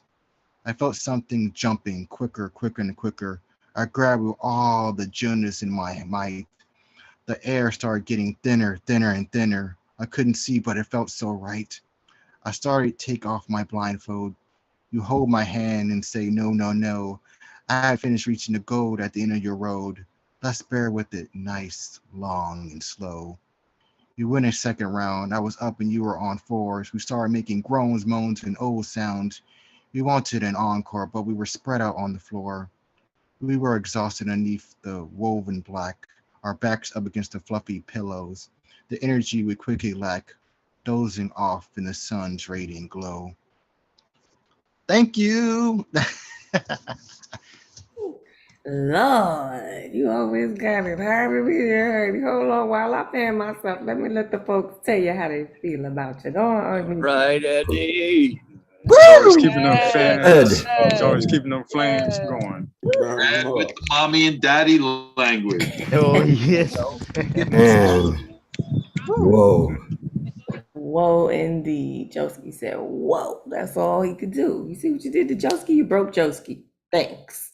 I felt something jumping quicker and quicker. I grabbed with all the gentleness in my might. The air started getting thinner and thinner. I couldn't see, but it felt so right. I started to take off my blindfold. You hold my hand and say, no, no, no. I had finished reaching the goal at the end of your road. Let's bear with it, nice, long, and slow. You went a second round. I was up and you were on fours. We started making groans, moans, and old sounds. We wanted an encore, but we were spread out on the floor. We were exhausted underneath the woven black, our backs up against the fluffy pillows. The energy we quickly lack, dozing off in the sun's radiant glow. Thank you. Lord, you always got it. Hurry. Hold on while I fan myself. Let me let the folks tell you how they feel about you. Go on. Right, Eddie. He's always keeping them Ed. fans. He's always keeping them flames going. And with the mommy and daddy language. Oh yes. Man. Whoa. Whoa, indeed. Joski said, whoa. That's all he could do. You see what you did to Joski? You broke Joski. Thanks.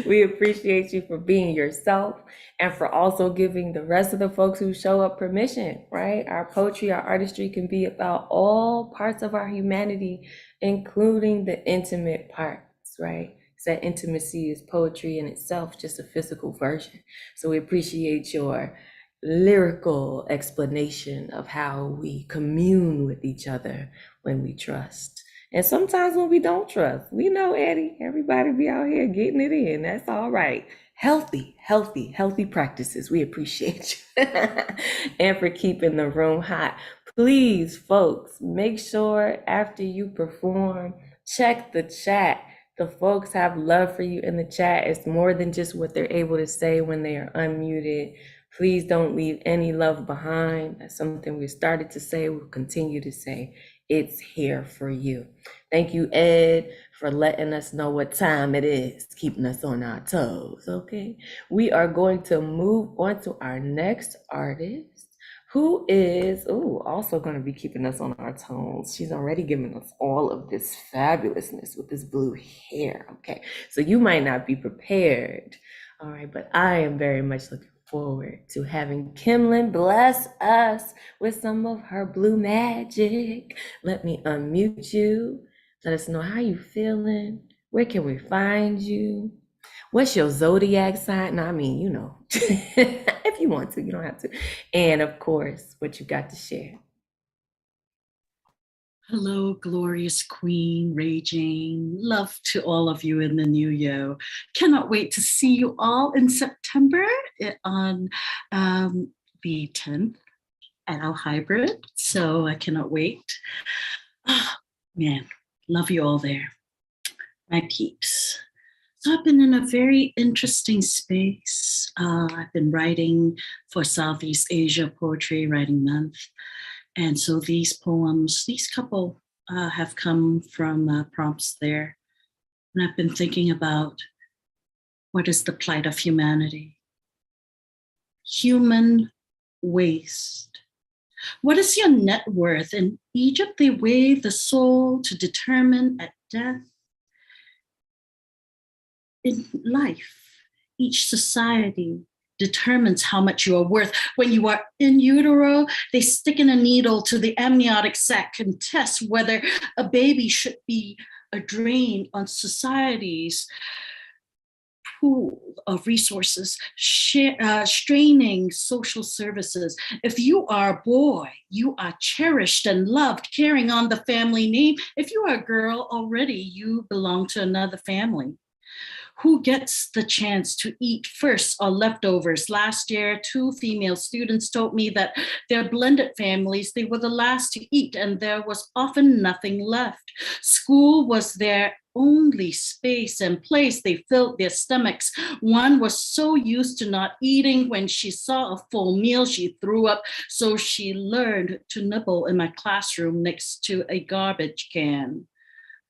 We appreciate you for being yourself and for also giving the rest of the folks who show up permission, right? Our poetry, our artistry can be about all parts of our humanity, including the intimate parts, right? So that intimacy is poetry in itself, just a physical version. So we appreciate your lyrical explanation of how we commune with each other when we trust. And sometimes when we don't trust, we know, Eddie, everybody be out here getting it in. That's all right. Healthy practices. We appreciate you. And for keeping the room hot. Please, folks, make sure after you perform, check the chat. The folks have love for you in the chat. It's more than just what they're able to say when they are unmuted. Please don't leave any love behind. That's something we started to say, we'll continue to say. It's here for you. Thank you, Ed, for letting us know what time it is, keeping us on our toes, okay? We are going to move on to our next artist, who is also going to be keeping us on our toes. She's already given us all of this fabulousness with this blue hair, okay? So you might not be prepared, all right, but I am very much looking forward to having Kimlin bless us with some of her blue magic. Let me unmute you. Let us know how you feeling. Where can we find you? What's your zodiac sign? No, I mean, you know, if you want to, you don't have to. And of course, what you got to share. Hello, glorious queen, Raging. Love to all of you in the new year. Cannot wait to see you all in September on the 10th at our hybrid. So I cannot wait. Oh, man, love you all there. My peeps. So I've been in a very interesting space. I've been writing for Southeast Asia Poetry Writing Month. And so these poems, these couple have come from prompts there. And I've been thinking about what is the plight of humanity? Human waste. What is your net worth? In Egypt, they weigh the soul to determine at death. In life, each society determines how much you are worth. When you are in utero, they stick in a needle to the amniotic sac and test whether a baby should be a drain on society's pool of resources, straining social services. If you are a boy, you are cherished and loved, carrying on the family name. If you are a girl, already you belong to another family. Who gets the chance to eat first or leftovers? Last year, 2 female students told me that their blended families, they were the last to eat and there was often nothing left. School was their only space and place. They filled their stomachs. One was so used to not eating, when she saw a full meal, she threw up. So she learned to nibble in my classroom next to a garbage can.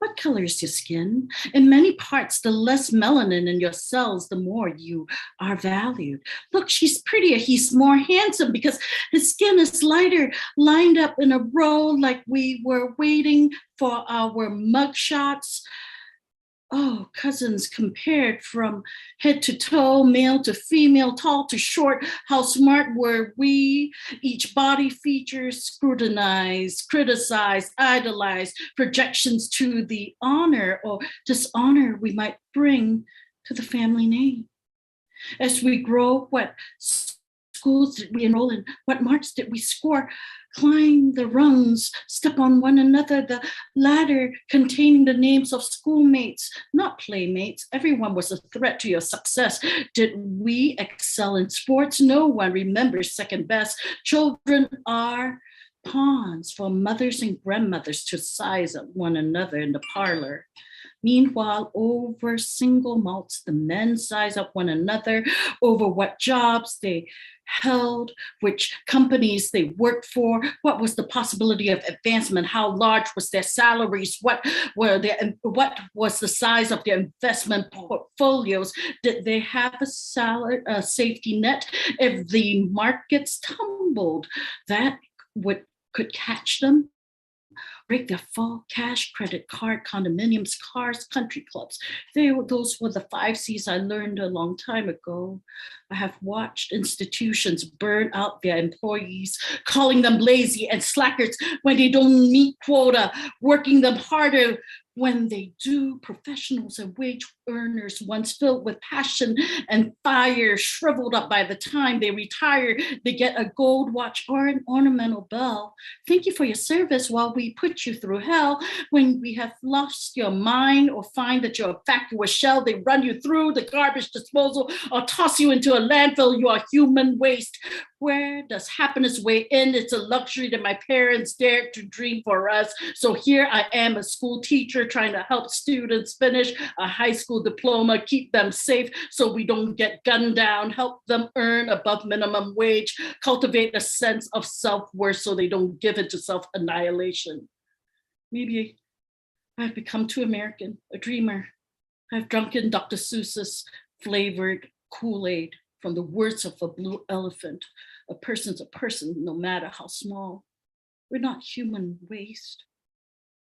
What color is your skin? In many parts, the less melanin in your cells, the more you are valued. Look, she's prettier. He's more handsome because his skin is lighter, lined up in a row like we were waiting for our mugshots. Oh, cousins compared from head to toe, male to female, tall to short. How smart were we? Each body feature scrutinized, criticized, idolized, projections to the honor or dishonor we might bring to the family name. As we grow, what schools did we enroll in? What marks did we score? Climb the rungs, step on one another, the ladder containing the names of schoolmates, not playmates. Everyone was a threat to your success. Did we excel in sports? No one remembers second best. Children are pawns for mothers and grandmothers to size up one another in the parlor. Meanwhile, over single malts, the men size up one another over what jobs they held, which companies they worked for, what was the possibility of advancement, how large was their salaries, what was the size of their investment portfolios, did they have a safety net if the markets tumbled that could catch them, break their fall, cash, credit card, condominiums, cars, country clubs. Those were the 5 C's I learned a long time ago. I have watched institutions burn out their employees, calling them lazy and slackers when they don't meet quota, working them harder when they do. Professionals and wage earners, once filled with passion and fire, shriveled up by the time they retire. They get a gold watch or an ornamental bell. Thank you for your service while we put you through hell. When we have lost your mind or find that you're a vacuous shell, they run you through the garbage disposal or toss you into a landfill. You are human waste. Where does happiness weigh in? It's a luxury that my parents dared to dream for us. So here I am, a school teacher, trying to help students finish a high school diploma, keep them safe so we don't get gunned down, help them earn above minimum wage, cultivate a sense of self-worth so they don't give into self-annihilation. Maybe I've become too American, a dreamer. I've drunken Dr. Seuss's flavored Kool-Aid from the words of a blue elephant. A person's a person, no matter how small. We're not human waste.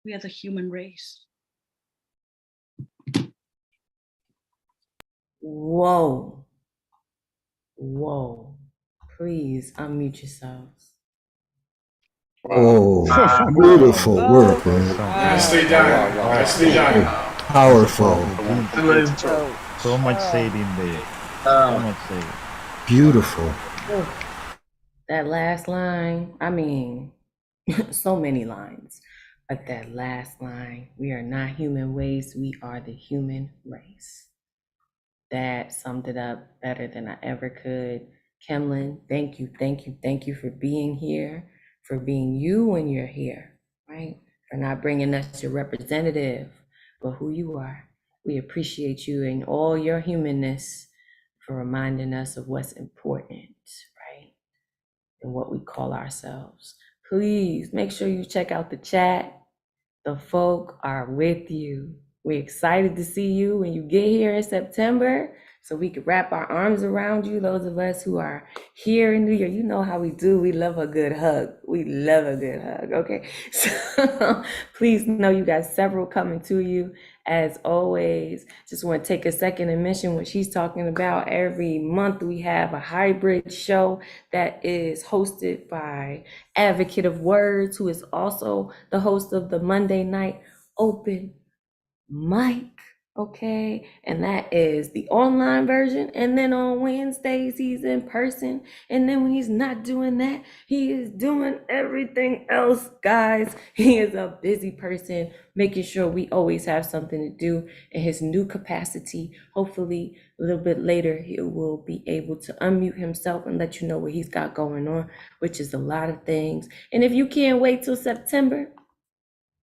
We are the human race. Whoa. Whoa. Please unmute yourselves. Oh, beautiful work, man. Nicely done. Nicely done. Powerful. So much said in there. So much said. Beautiful. That last line, I mean, so many lines, but that last line, we are not human waste, we are the human race. That summed it up better than I ever could. Kemlin, thank you for being here, for being you when you're here, right? For not bringing us your representative, but who you are. We appreciate you and all your humanness for reminding us of what's important, right? And what we call ourselves. Please make sure you check out the chat. The folk are with you. We're excited to see you when you get here in September so we can wrap our arms around you. Those of us who are here in New York, you know how we do. We love a good hug. We love a good hug, okay? So please know you got several coming to you. As always, just want to take a second and mention what she's talking about. Every month we have a hybrid show that is hosted by Advocate of Words, who is also the host of the Monday Night Open Mic, okay? And that is the online version. And then on Wednesdays, he's in person. And then when he's not doing that, he is doing everything else, guys. He is a busy person, making sure we always have something to do in his new capacity. Hopefully, a little bit later, he will be able to unmute himself and let you know what he's got going on, which is a lot of things. And if you can't wait till September,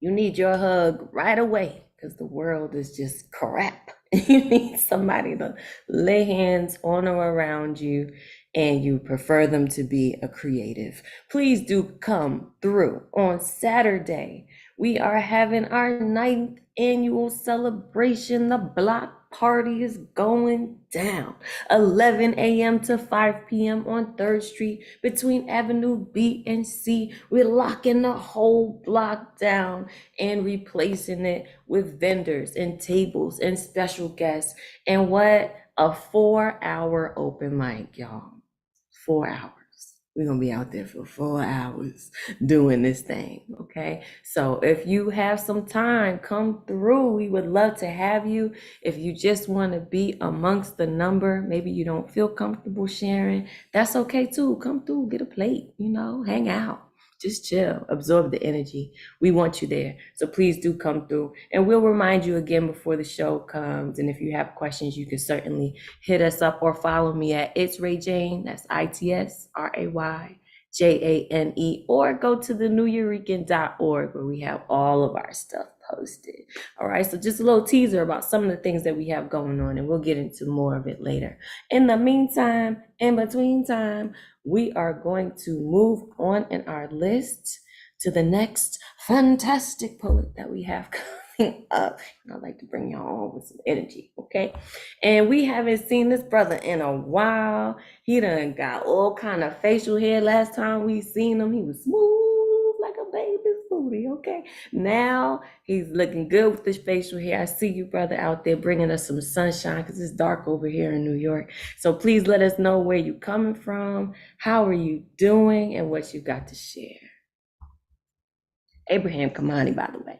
you need your hug right away, because the world is just crap. You need somebody to lay hands on or around you, and you prefer them to be a creative. Please do come through on Saturday. We are having our 9th annual celebration. The block party is going down. 11 a.m. to 5 p.m. on 3rd Street between Avenue B and C. We're locking the whole block down and replacing it with vendors and tables and special guests. And what a 4-hour open mic, y'all. 4 hours. We're going to be out there for 4 hours doing this thing, okay? So if you have some time, come through. We would love to have you. If you just want to be amongst the number, maybe you don't feel comfortable sharing, that's okay too. Come through, get a plate, hang out. Just chill, absorb the energy. We want you there. So please do come through. And we'll remind you again before the show comes. And if you have questions, you can certainly hit us up or follow me at It's Ray Jane. That's ITSRAY JANE, or go to the neweurekan.org where we have all of our stuff posted. All right, so just a little teaser about some of the things that we have going on, and we'll get into more of it later. In the meantime, in between time, we are going to move on in our list to the next fantastic poet that we have coming up. And I'd like to bring y'all on with some energy, okay? And we haven't seen this brother in a while. He done got all kind of facial hair. Last time we seen him, he was smooth like a baby's booty, okay? Now he's looking good with this facial hair. I see you, brother, out there bringing us some sunshine because it's dark over here in New York. So please let us know where you're coming from, how are you doing, and what you got to share. Abraham Kamani, by the way.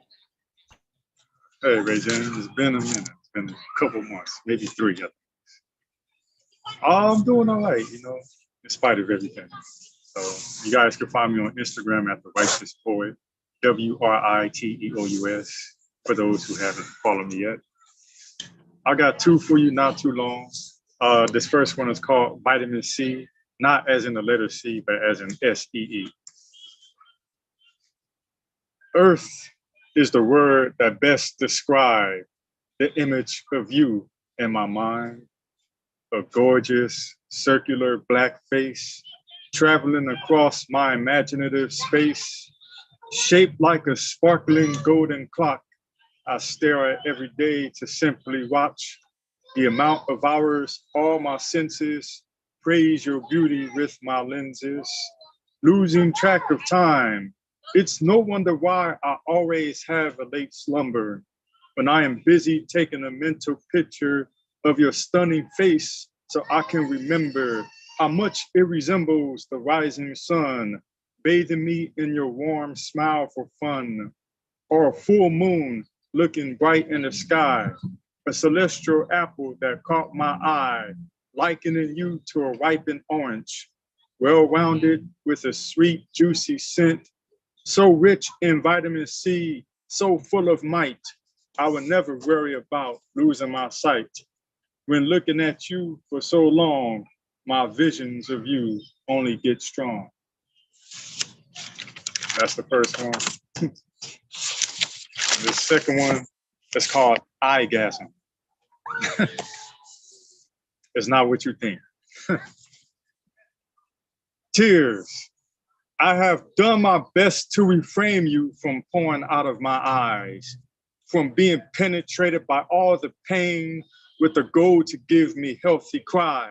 Hey, Ray James, it's been a minute. It's been a couple months, maybe 3. I think. I'm doing all right, in spite of everything. So you guys can find me on Instagram at The Righteous Poet, WRITEOUS, for those who haven't followed me yet. I got 2 for you not too long. This first one is called Vitamin C, not as in the letter C, but as in SEE. Earth is the word that best describes the image of you in my mind. A gorgeous, circular black face traveling across my imaginative space. Shaped like a sparkling golden clock, I stare at every day to simply watch the amount of hours all my senses praise your beauty with my lenses. Losing track of time, it's no wonder why I always have a late slumber when I am busy taking a mental picture of your stunning face so I can remember how much it resembles the rising sun, bathing me in your warm smile for fun, or a full moon looking bright in the sky, a celestial apple that caught my eye, likening you to a ripened orange, well-rounded with a sweet, juicy scent, so rich in vitamin C, so full of might, I would never worry about losing my sight. When looking at you for so long, my visions of you only get strong. That's the first one. The second one is called Eye-gasm. It's not what you think. Tears. I have done my best to refrain you from pouring out of my eyes, from being penetrated by all the pain with the goal to give me healthy cries.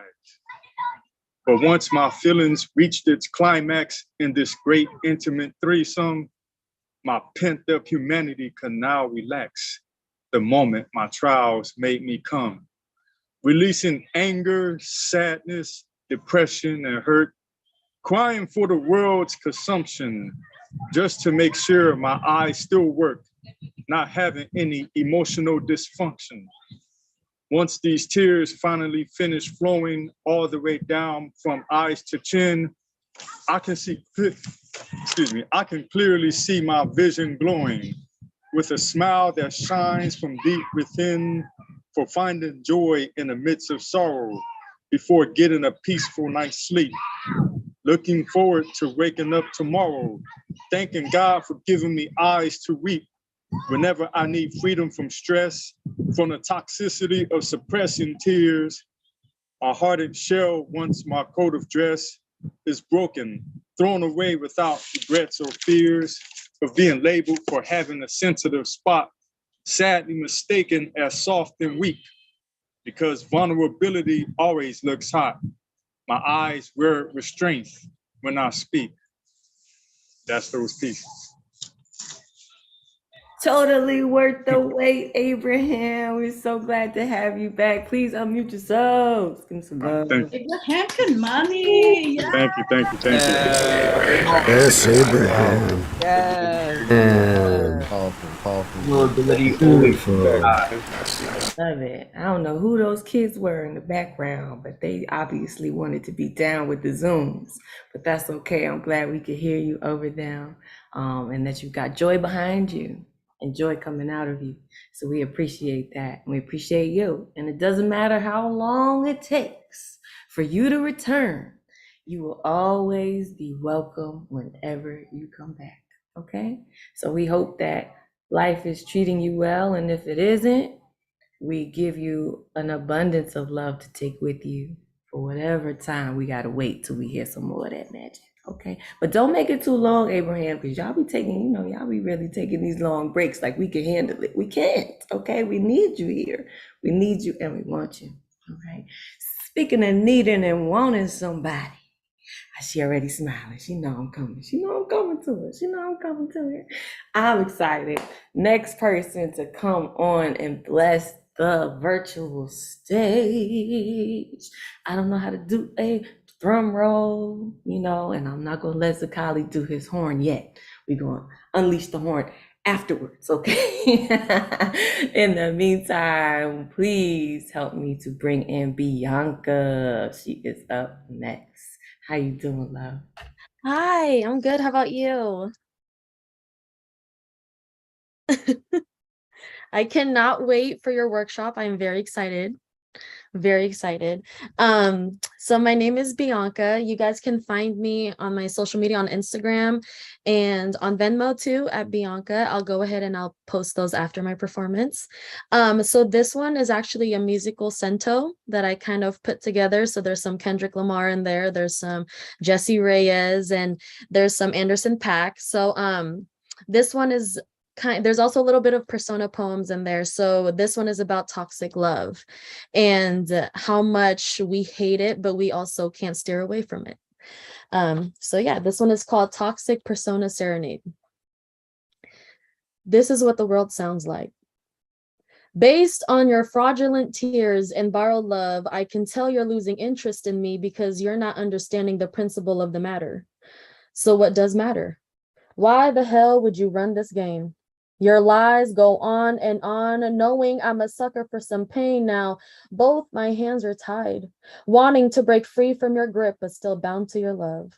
But once my feelings reached its climax in this great intimate threesome, my pent-up humanity can now relax the moment my trials made me come. Releasing anger, sadness, depression, and hurt, crying for the world's consumption, just to make sure my eyes still work, not having any emotional dysfunction. Once these tears finally finish flowing all the way down from eyes to chin, I can clearly see my vision glowing with a smile that shines from deep within for finding joy in the midst of sorrow before getting a peaceful night's sleep. Looking forward to waking up tomorrow, thanking God for giving me eyes to weep whenever I need freedom from stress, from the toxicity of suppressing tears. A hardened shell, once my coat of dress, is broken, thrown away without regrets or fears of being labeled for having a sensitive spot, sadly mistaken as soft and weak, because vulnerability always looks hot. My eyes wear restraint when I speak. That's those pieces. Totally worth the wait, Abraham. We're so glad to have you back. Please unmute yourselves. Give me some love. Abraham Kamani. Yeah. Thank you. Yes, Abraham. And beautiful. Love it. I don't know who those kids were in the background, but they obviously wanted to be down with the Zooms. But that's okay. I'm glad we could hear you over them, and that you've got joy behind you and joy coming out of you. So we appreciate that. And we appreciate you. And it doesn't matter how long it takes for you to return. You will always be welcome whenever you come back. Okay? So we hope that life is treating you well. And if it isn't, we give you an abundance of love to take with you for whatever time we got to wait till we hear some more of that magic. Okay. But don't make it too long, Abraham, because y'all be taking, y'all be really taking these long breaks like we can handle it. We can't. Okay. We need you here. We need you and we want you. Okay. Speaking of needing and wanting somebody, she already smiling. She know I'm coming. She know I'm coming to her. She know I'm coming to her. I'm excited. Next person to come on and bless the virtual stage. I don't know how to do a drum roll, and I'm not going to let Zakali do his horn yet. We're going to unleash the horn afterwards, okay? In the meantime, please help me to bring in Bianca. She is up next. How you doing, love? Hi, I'm good. How about you? I cannot wait for your workshop. I'm very excited. Very excited. So my name is Bianca. You guys can find me on my social media on Instagram and on Venmo too at Bianca. I'll go ahead and I'll post those after my performance. So this one is actually a musical cento that I kind of put together. So there's some Kendrick Lamar in there. There's some Jesse Reyes and there's some Anderson .Paak. So this one is there's also a little bit of persona poems in there. So this one is about toxic love and how much we hate it, but we also can't steer away from it. So yeah, this one is called Toxic Persona Serenade. This is what the world sounds like. Based on your fraudulent tears and borrowed love, I can tell you're losing interest in me because you're not understanding the principle of the matter. So what does matter? Why the hell would you run this game? Your lies go on, knowing I'm a sucker for some pain now. Both my hands are tied, wanting to break free from your grip, but still bound to your love.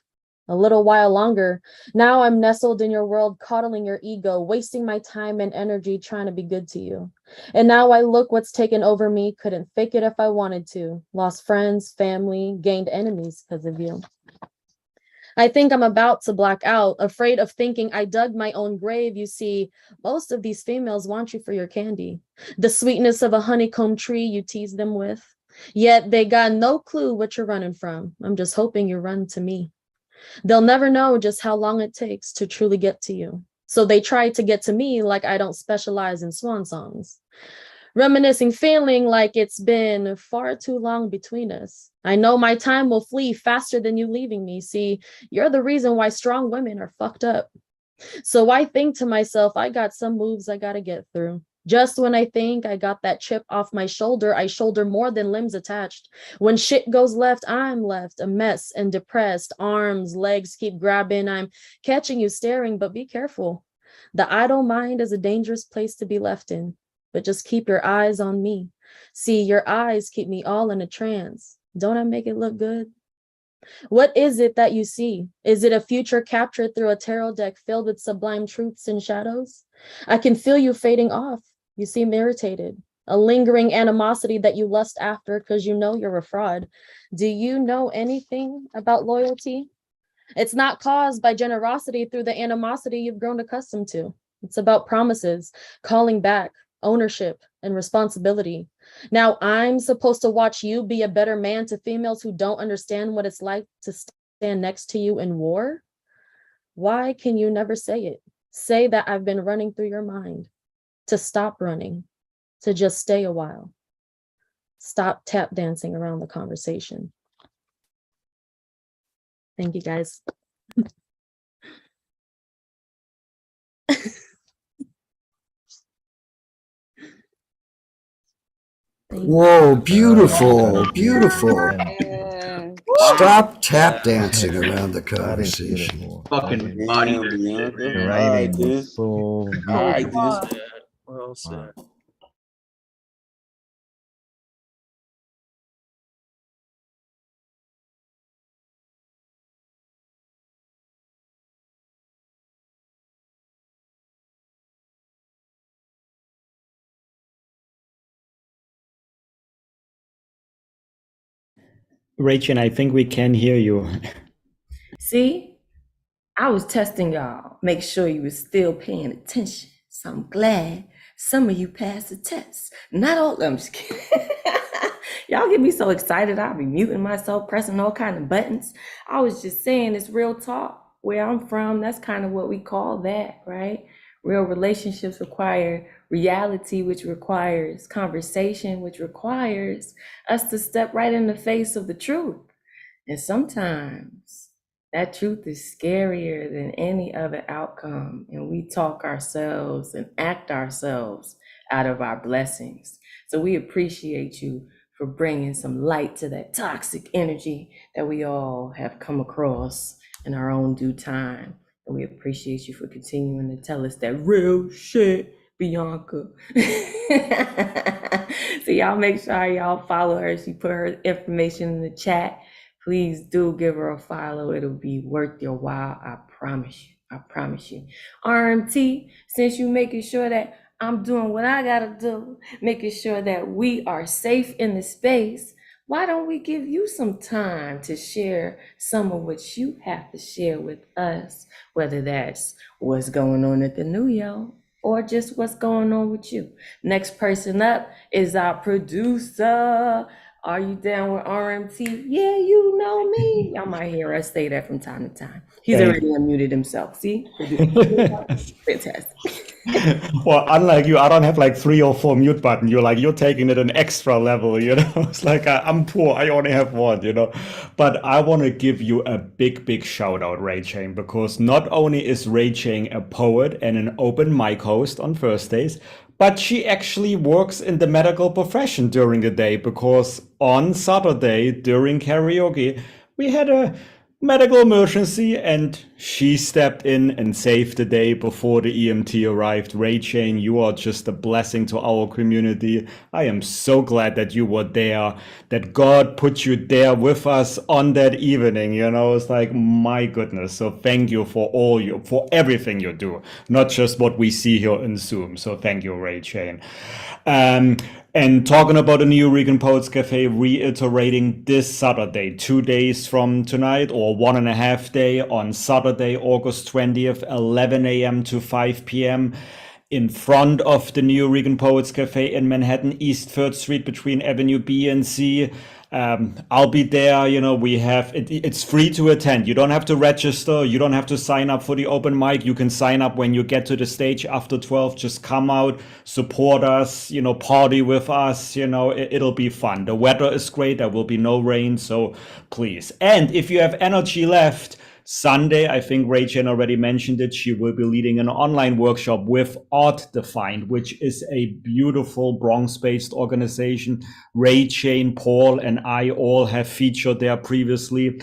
A little while longer, now I'm nestled in your world, coddling your ego, wasting my time and energy trying to be good to you. And now I look what's taken over me, couldn't fake it if I wanted to. Lost friends, family, gained enemies because of you. I think I'm about to black out, afraid of thinking I dug my own grave. You see, most of these females want you for your candy, the sweetness of a honeycomb tree you tease them with. Yet they got no clue what you're running from. I'm just hoping you run to me. They'll never know just how long it takes to truly get to you. So they try to get to me like I don't specialize in swan songs. Reminiscing, feeling like it's been far too long between us. I know my time will flee faster than you leaving me. See, you're the reason why strong women are fucked up. So I think to myself, I got some moves I gotta get through. Just when I think I got that chip off my shoulder, I shoulder more than limbs attached. When shit goes left, I'm left a mess and depressed. Arms, legs keep grabbing. I'm catching you staring, but be careful. The idle mind is a dangerous place to be left in. But just keep your eyes on me. See, your eyes keep me all in a trance. Don't I make it look good? What is it that you see? Is it a future captured through a tarot deck filled with sublime truths and shadows? I can feel you fading off. You seem irritated. A lingering animosity that you lust after because you know you're a fraud. Do you know anything about loyalty? It's not caused by generosity through the animosity you've grown accustomed to. It's about promises, calling back, ownership, and responsibility. Now I'm supposed to watch you be a better man to females who don't understand what it's like to stand next to you in war? Why can you never say it? Say that I've been running through your mind, to stop running, to just stay a while. Stop tap dancing around the conversation. Thank you, guys. Whoa, beautiful, beautiful. Stop tap dancing around the conversation. Fucking body that shit, The man. writing was so All right, beautiful. dude. Well said. Rachel, I think we can hear you. See, I was testing y'all, make sure you were still paying attention. So I'm glad some of you passed the test. Not all, I'm just kidding. Y'all get me so excited, I'll be muting myself, pressing all kind of buttons. I was just saying it's real talk. Where I'm from, that's kind of what we call that, right? Real relationships require reality, which requires conversation, which requires us to step right in the face of the truth. And sometimes that truth is scarier than any other outcome. And we talk ourselves and act ourselves out of our blessings. So we appreciate you for bringing some light to that toxic energy that we all have come across in our own due time. And we appreciate you for continuing to tell us that real shit, Bianca. So y'all make sure y'all follow her. She put her information in the chat. Please do give her a follow. It'll be worth your while. I promise you. I promise you. RMT, since you making sure that I'm doing what I gotta do, making sure that we are safe in the space, why don't we give you some time to share some of what you have to share with us, whether that's what's going on at the New York or just what's going on with you. Next person up is our producer. Are you down with RMT? Yeah, you know me. Y'all might hear us say that from time to time. He's already unmuted himself. See? Fantastic. Well, unlike you, I don't have like 3 or 4 mute buttons. You're taking it an extra level, you know. It's like I'm poor. I only have one, you know. But I want to give you a big shout out, Ray Chang, because not only is Ray Chang a poet and an open mic host on Thursdays, but she actually works in the medical profession during the day, because on Saturday during karaoke, we had a medical emergency and she stepped in and saved the day before the EMT arrived. Ray Chang, you are just a blessing to our community. I am so glad that you were there, that God put you there with us on that evening. You know, it's like, my goodness. So thank you for for everything you do, not just what we see here in Zoom. So thank you, Ray Chang. And talking about the New Regan Poets Cafe, reiterating this Saturday, 2 days from tonight, or 1.5 day on Saturday, August 20th, 11 a.m. to 5 p.m. in front of the New Regan Poets Cafe in Manhattan, East 3rd Street between Avenue B and C. I'll be there. You know, we have it's free to attend. You don't have to register. You don't have to sign up for the open mic. You can sign up when you get to the stage after 12. Just come out, support us, you know, party with us. You know, it'll be fun. The weather is great. There will be no rain. So please. And if you have energy left, Sunday, I think Ray Chen already mentioned it, she will be leading an online workshop with Art Defined, which is a beautiful Bronx-based organization. Ray Chen, Paul, and I all have featured there previously.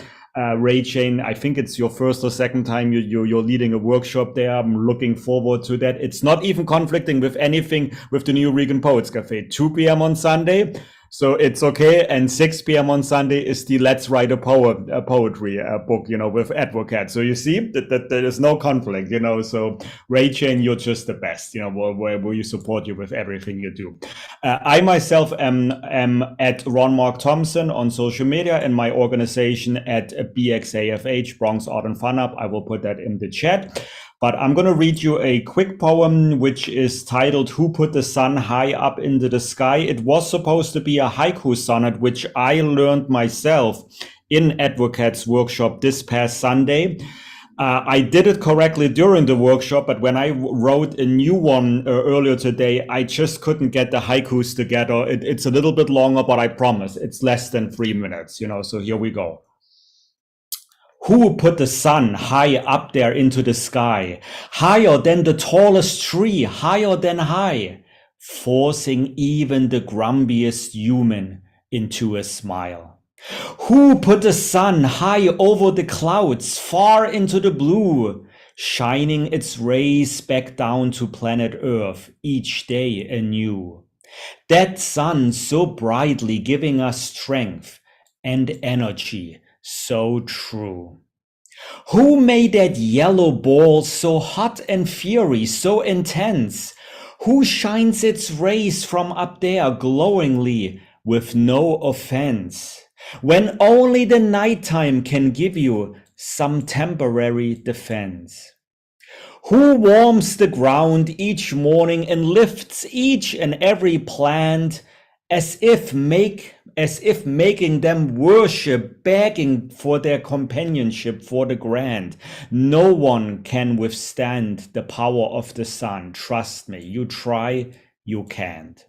Ray Chen, I think it's your first or second time you're leading a workshop there. I'm looking forward to that. It's not even conflicting with anything with the New Regan Poets Cafe. 2 p.m. on Sunday. So it's okay. And 6 p.m. on Sunday is the Let's Write a Poetry book, you know, with Advocate. So you see that there is no conflict, you know. So Ray Chen, you're just the best, you know, where we support you with everything you do. I myself am at Ron Mark Thompson on social media, and my organization at BXAFH, Bronx Art and Fun Up. I will put that in the chat. But I'm going to read you a quick poem, which is titled, Who Put the Sun High Up into the Sky? It was supposed to be a haiku sonnet, which I learned myself in Advocate's workshop this past Sunday. I did it correctly during the workshop, but when I wrote a new one earlier today, I just couldn't get the haikus together. It's a little bit longer, but I promise it's less than 3 minutes, you know, so here we go. Who put the sun high up there into the sky, higher than the tallest tree, higher than high, forcing even the grumpiest human into a smile? Who put the sun high over the clouds, far into the blue, shining its rays back down to planet Earth each day anew? That sun so brightly giving us strength and energy, so true. Who made that yellow ball so hot and fiery, so intense? Who shines its rays from up there glowingly with no offense? when only the nighttime can give you some temporary defense? Who warms the ground each morning and lifts each and every plant as if making them worship, begging for their companionship for the grant? No one can withstand the power of the sun. Trust me, you try, you can't.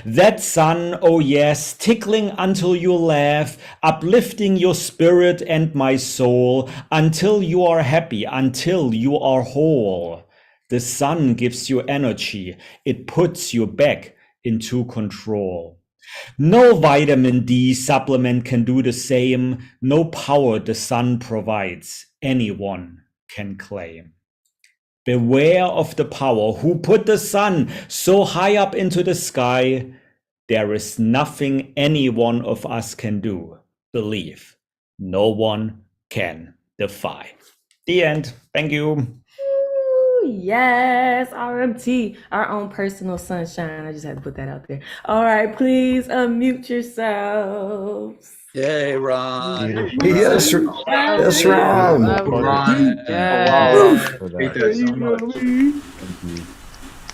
That sun, oh yes, tickling until you laugh, uplifting your spirit and my soul, until you are happy, until you are whole. The sun gives you energy, it puts you back into control. No vitamin D supplement can do the same, no power the sun provides, anyone can claim. Beware of the power who put the sun so high up into the sky. There is nothing any one of us can do. Believe, no one can defy. The end. Thank you. Ooh, yes, RMT, our own personal sunshine. I just had to put that out there. All right, please unmute yourselves. Yay, Ron. Yes, yes, Ron. Ron.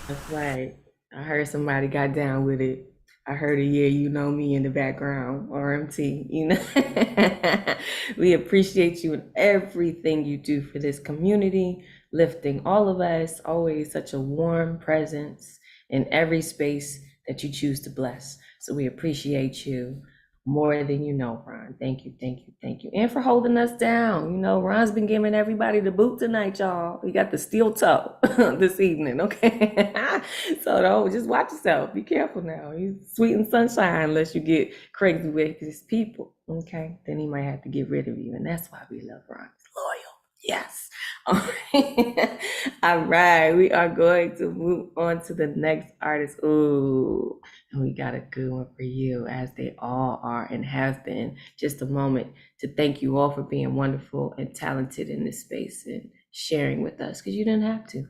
That's right. I heard somebody got down with it. I heard a yeah, you know me in the background, RMT, you know. We appreciate you and everything you do for this community, lifting all of us, always such a warm presence in every space that you choose to bless. So we appreciate you more than you know, Ron. Thank you, thank you, thank you. And for holding us down. You know, Ron's been giving everybody the boot tonight, y'all. We got the steel toe this evening, okay? So don't just watch yourself. Be careful now. He's sweet and sunshine unless you get crazy with his people, okay? Then he might have to get rid of you. And that's why we love Ron. He's loyal. Yes. All right, we are going to move on to the next artist. Ooh, and we got a good one for you, as they all are and have been. Just a moment to thank you all for being wonderful and talented in this space and sharing with us, because you didn't have to.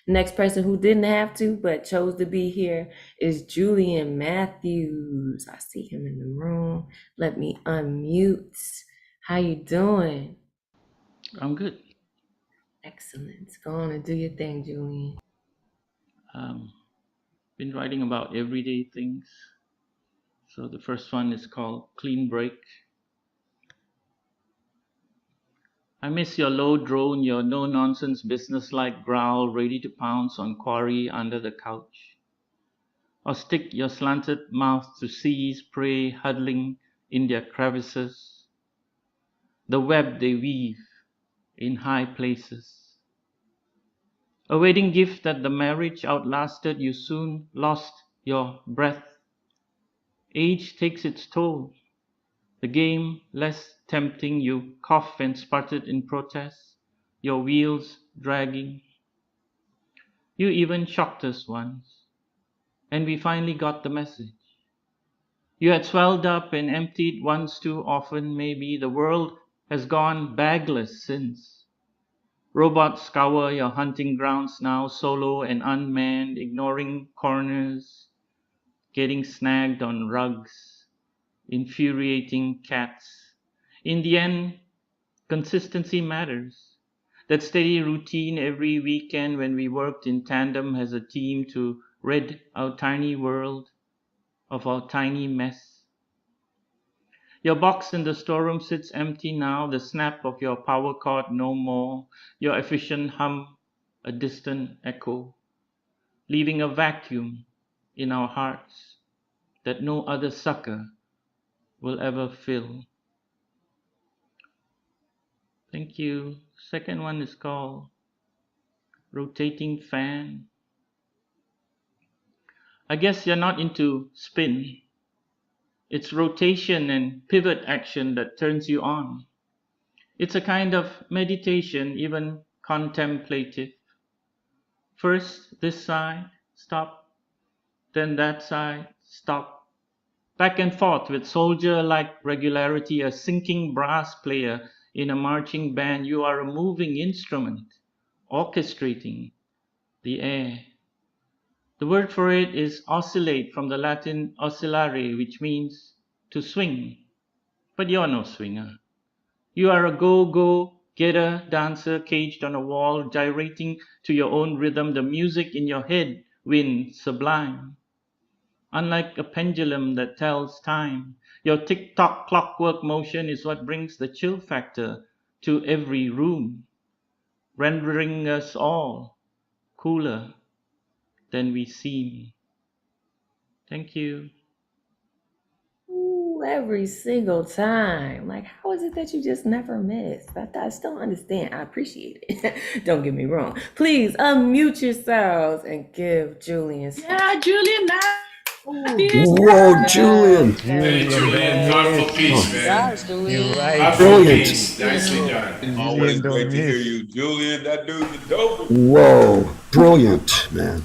Next person who didn't have to but chose to be here is Julian Matthews. I see him in the room. Let me unmute. How you doing? I'm good. Excellent. Go on and do your thing, Julian. Been writing about everyday things. So the first one is called Clean Break. I miss your low drone, your no-nonsense business-like growl ready to pounce on quarry under the couch. Or stick your slanted mouth to seize prey huddling in their crevices. The web they weave in high places. A wedding gift that the marriage outlasted, you soon lost your breath. Age takes its toll. The game less tempting, you cough and sputtered in protest, your wheels dragging. You even shocked us once, and we finally got the message. You had swelled up and emptied once too often, maybe the world has gone bagless since. Robots scour your hunting grounds now, solo and unmanned, ignoring corners, getting snagged on rugs, infuriating cats. In the end, consistency matters. That steady routine every weekend when we worked in tandem as a team to rid our tiny world of our tiny mess. Your box in the storeroom sits empty now, the snap of your power cord no more, your efficient hum a distant echo, leaving a vacuum in our hearts that no other sucker will ever fill. Thank you. Second one is called Rotating Fan. I guess you're not into spin. It's rotation and pivot action that turns you on. It's a kind of meditation, even contemplative. First this side, stop, then that side, stop. Back and forth with soldier-like regularity, a sinking brass player in a marching band. You are a moving instrument, orchestrating the air. The word for it is oscillate, from the Latin oscillare, which means to swing. but you're no swinger. You are a go-go getter, dancer caged on a wall, gyrating to your own rhythm, the music in your head wins sublime. Unlike a pendulum that tells time, your tick-tock clockwork motion is what brings the chill factor to every room, rendering us all cooler than we seem. Thank you. Ooh, every single time. Like, how is it that you just never miss? I still understand. I appreciate it. Don't get me wrong. Please unmute yourselves and give Julian. Yeah, Julian Matthews. Whoa, Julian. Hey, Julian, thoughtful piece, man. Yes, Julian. Thoughtful Brilliant. piece. Nicely done. Always Julian, don't great to hear miss. you, Julian. That dude's a dope. Whoa, brilliant, man.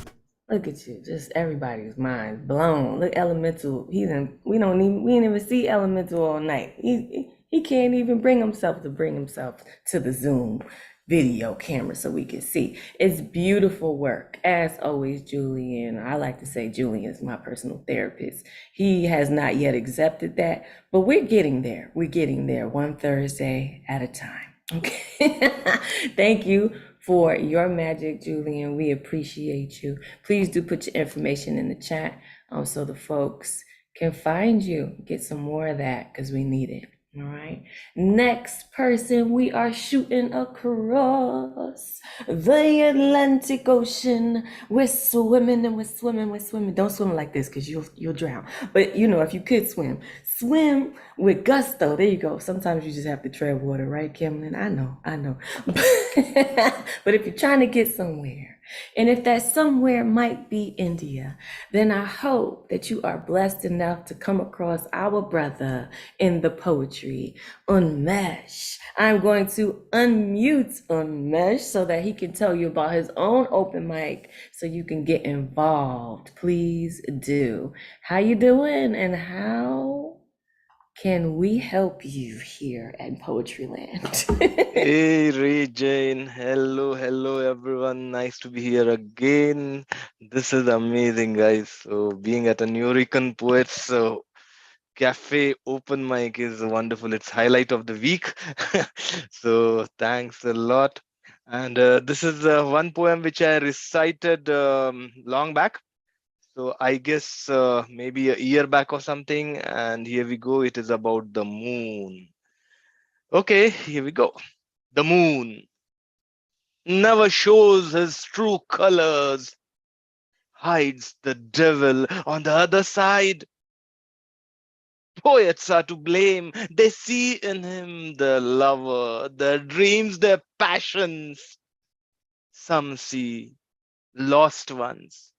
Look at you, just everybody's mind blown. Look, Elemental. We didn't even see Elemental all night. He can't even bring himself to the Zoom video camera so we can see. It's beautiful work. As always, Julian. I like to say Julian is my personal therapist. He has not yet accepted that, but we're getting there. We're getting there one Thursday at a time. Okay. Thank you for your magic, Julian. We appreciate you. Please do put your information in the chat so the folks can find you. Get some more of that because we need it. All right. Next person, we are shooting across the Atlantic Ocean. We're swimming and we're swimming, we're swimming. Don't swim like this because you'll drown. But you know, if you could swim with gusto. There you go. Sometimes you just have to tread water, right, Kimlin? I know. But if you're trying to get somewhere, and if that somewhere might be India, then I hope that you are blessed enough to come across our brother in the poetry, Unmesh. I'm going to unmute Unmesh so that he can tell you about his own open mic so you can get involved. Please do. How you doing and how can we help you here at Poetryland? Hey, Ray Jane. Hello, everyone. Nice to be here again. This is amazing, guys. So, being at a Nuyorican Poets Cafe open mic is wonderful. It's highlight of the week. So, thanks a lot. And this is one poem which I recited long back. So, I guess maybe a year back or something. And here we go. It is about the moon. Okay, here we go. The moon never shows his true colors, hides the devil on the other side. Poets are to blame. They see in him the lover, their dreams, their passions. Some see lost ones.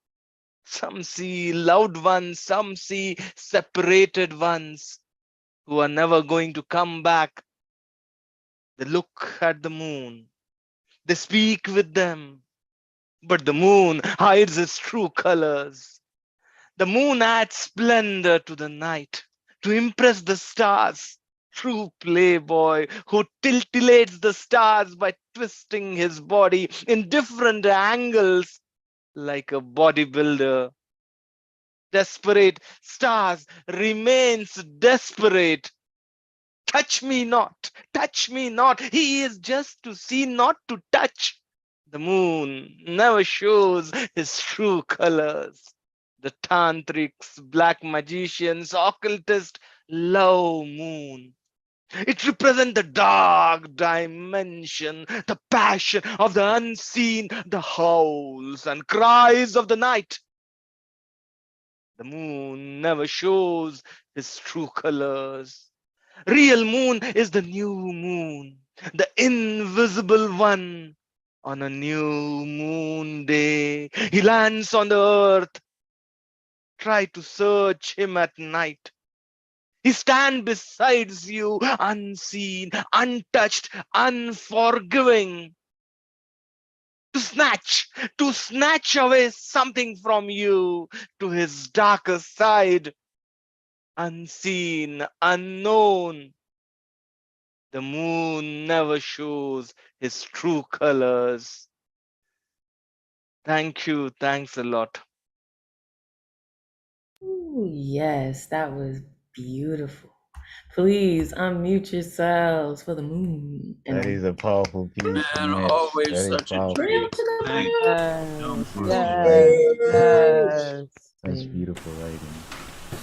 Some see loved ones. Some see separated ones who are never going to come back. They look at the moon. They speak with them, but the moon hides its true colors. The moon adds splendor to the night to impress the stars. True playboy who titillates the stars by twisting his body in different angles like a bodybuilder. Desperate stars remains desperate. Touch me not, touch me not. He is just to see, not to touch. The moon never shows his true colors. The tantrics, black magicians, occultists love moon. It represents the dark dimension, the passion of the unseen, the howls and cries of the night. The moon never shows his true colors. Real moon is the new moon, the invisible one. On a new moon day, he lands on the earth. Try to search him at night. He stands beside you, unseen, untouched, unforgiving. To snatch away something from you to his darker side. Unseen, unknown. The moon never shows his true colors. Thank you. Thanks a lot. Ooh, yes, that was beautiful. Please unmute yourselves for the moon. That is a powerful piece, Man, Mitch. always That is such a powerful. treat. Thank you. Yes, Beautiful yes, writing. yes. That's beautiful writing.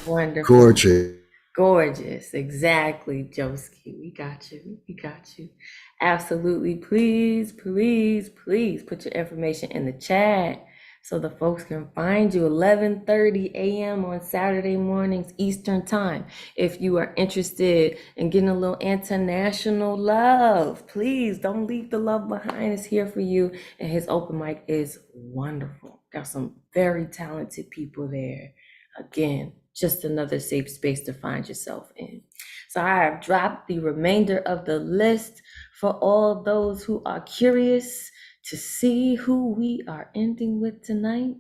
Wonderful. Gorgeous. Gorgeous. Exactly, Joski. We got you. We got you. Absolutely. Please, please, please put your information in the chat so the folks can find you. 11:30 a.m. on Saturday mornings Eastern Time. If you are interested in getting a little international love, please don't leave the love behind. It's here for you. And his open mic is wonderful. Got some very talented people there. Again, just another safe space to find yourself in. So I have dropped the remainder of the list for all those who are curious to see who we are ending with tonight.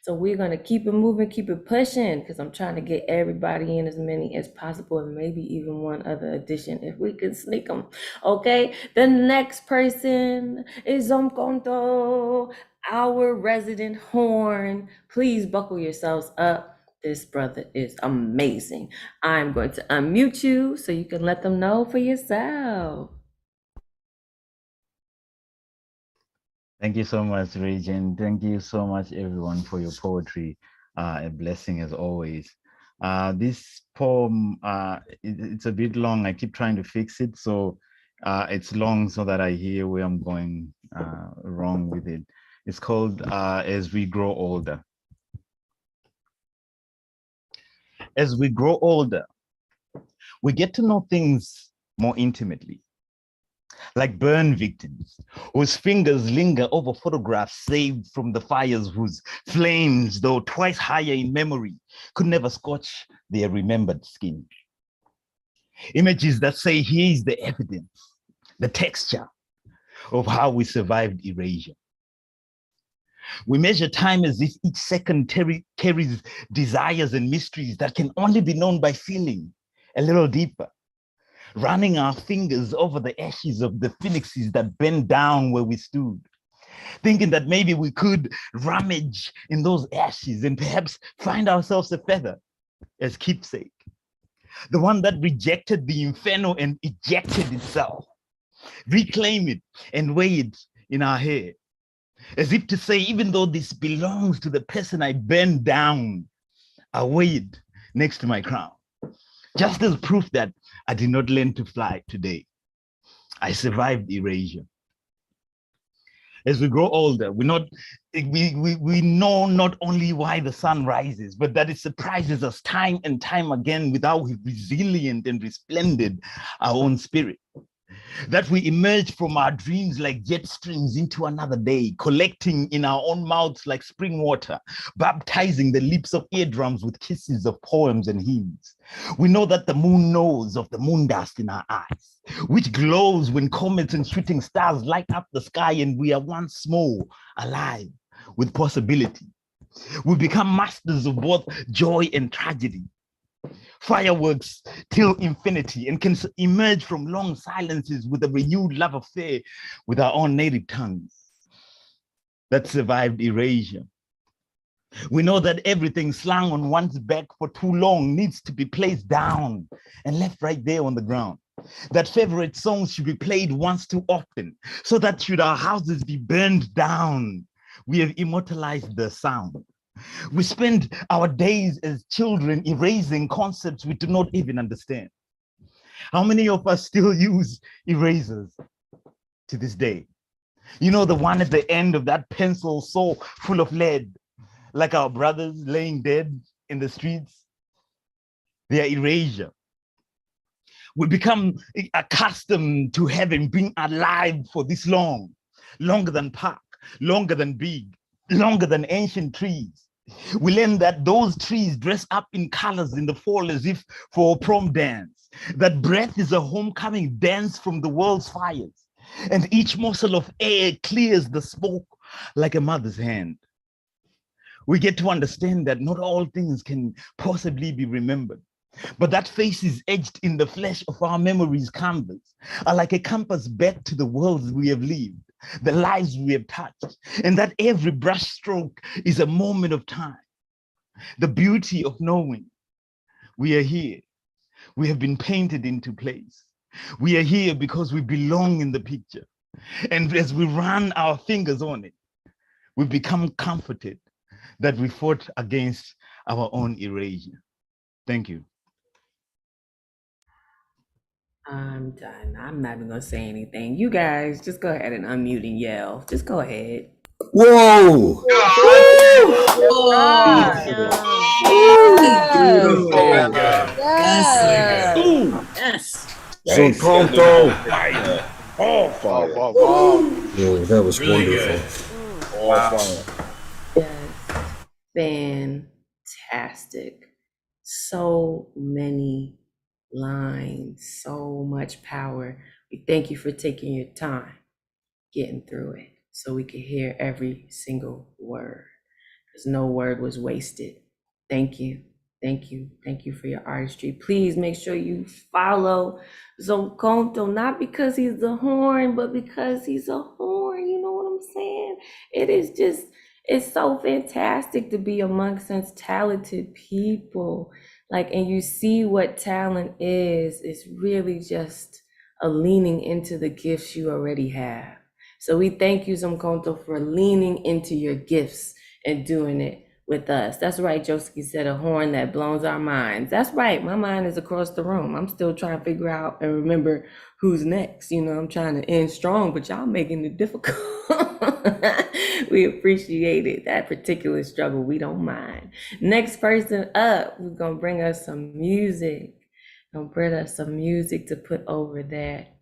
So we're going to keep it moving, keep it pushing, because I'm trying to get everybody in, as many as possible, and maybe even one other addition if we can sneak them. Okay, the next person is Zomkonto, our resident horn. Please buckle yourselves up. This brother is amazing. I'm going to unmute you so you can let them know for yourself. Thank you so much, Regent. Thank you so much, everyone, for your poetry. A blessing as always. This poem, it's a bit long. I keep trying to fix it, so it's long so that I hear where I'm going wrong with it. It's called As We Grow Older. As we grow older, we get to know things more intimately, like burn victims whose fingers linger over photographs saved from the fires, whose flames, though twice higher in memory, could never scorch their remembered skin. Images that say, here's the evidence, the texture of how we survived erasure. We measure time as if each second carries desires and mysteries that can only be known by feeling a little deeper, running our fingers over the ashes of the phoenixes that bent down where we stood, thinking that maybe we could rummage in those ashes and perhaps find ourselves a feather as keepsake, the one that rejected the inferno and ejected itself, reclaim it and weigh it in our hair. As if to say, even though this belongs to the person I burned down, I weigh it next to my crown, just as proof that I did not learn to fly today. I survived erasure. As we grow older, we know not only why the sun rises, but that it surprises us time and time again with how resilient and resplendent our own spirit. That we emerge from our dreams like jet streams into another day, collecting in our own mouths like spring water, baptizing the lips of eardrums with kisses of poems and hymns. We know that the moon knows of the moon dust in our eyes, which glows when comets and shooting stars light up the sky, and we are once more alive with possibility. We become masters of both joy and tragedy, fireworks till infinity, and can emerge from long silences with a renewed love affair with our own native tongues that survived erasure. We know that everything slung on one's back for too long needs to be placed down and left right there on the ground. That favorite songs should be played once too often, so that should our houses be burned down, we have immortalized the sound. We spend our days as children erasing concepts we do not even understand. How many of us still use erasers to this day? You know, the one at the end of that pencil so full of lead, like our brothers laying dead in the streets, their erasure. We become accustomed to having been alive for this long, longer than Park, longer than Big, longer than ancient trees. We learn that those trees dress up in colors in the fall as if for a prom dance, that breath is a homecoming dance from the world's fires, and each morsel of air clears the smoke like a mother's hand. We get to understand that not all things can possibly be remembered, but that faces etched in the flesh of our memories canvas are like a compass back to the worlds we have lived, the lives we have touched, and that every brush stroke is a moment of time. The beauty of knowing we are here, We have been painted into place. We are here because we belong in the picture. And as we run our fingers on it, we become comforted that we fought against our own erasure. Thank you. I'm done. I'm not even gonna say anything. You guys just go ahead and unmute and yell. Just go ahead. Whoa! Yes. Son conto. Fire. All fire. Yeah, that was Really wonderful. All fire. Yes. Fantastic. So many lines, so much power. We thank you for taking your time getting through it so we could hear every single word, because no word was wasted. Thank you. Thank you. Thank you for your artistry. Please make sure you follow Zonkonto, not because he's a horn, but because he's a horn. You know what I'm saying? It's so fantastic to be amongst such talented people. And you see what talent is. It's really just a leaning into the gifts you already have. So we thank you, Zonkonto, for leaning into your gifts and doing it with us. That's right, Joski said, a horn that blows our minds. That's right, my mind is across the room. I'm still trying to figure out and remember who's next. I'm trying to end strong, but y'all making it difficult. We appreciate it, that particular struggle. We don't mind. Next person up, we're gonna bring us some music. To put over that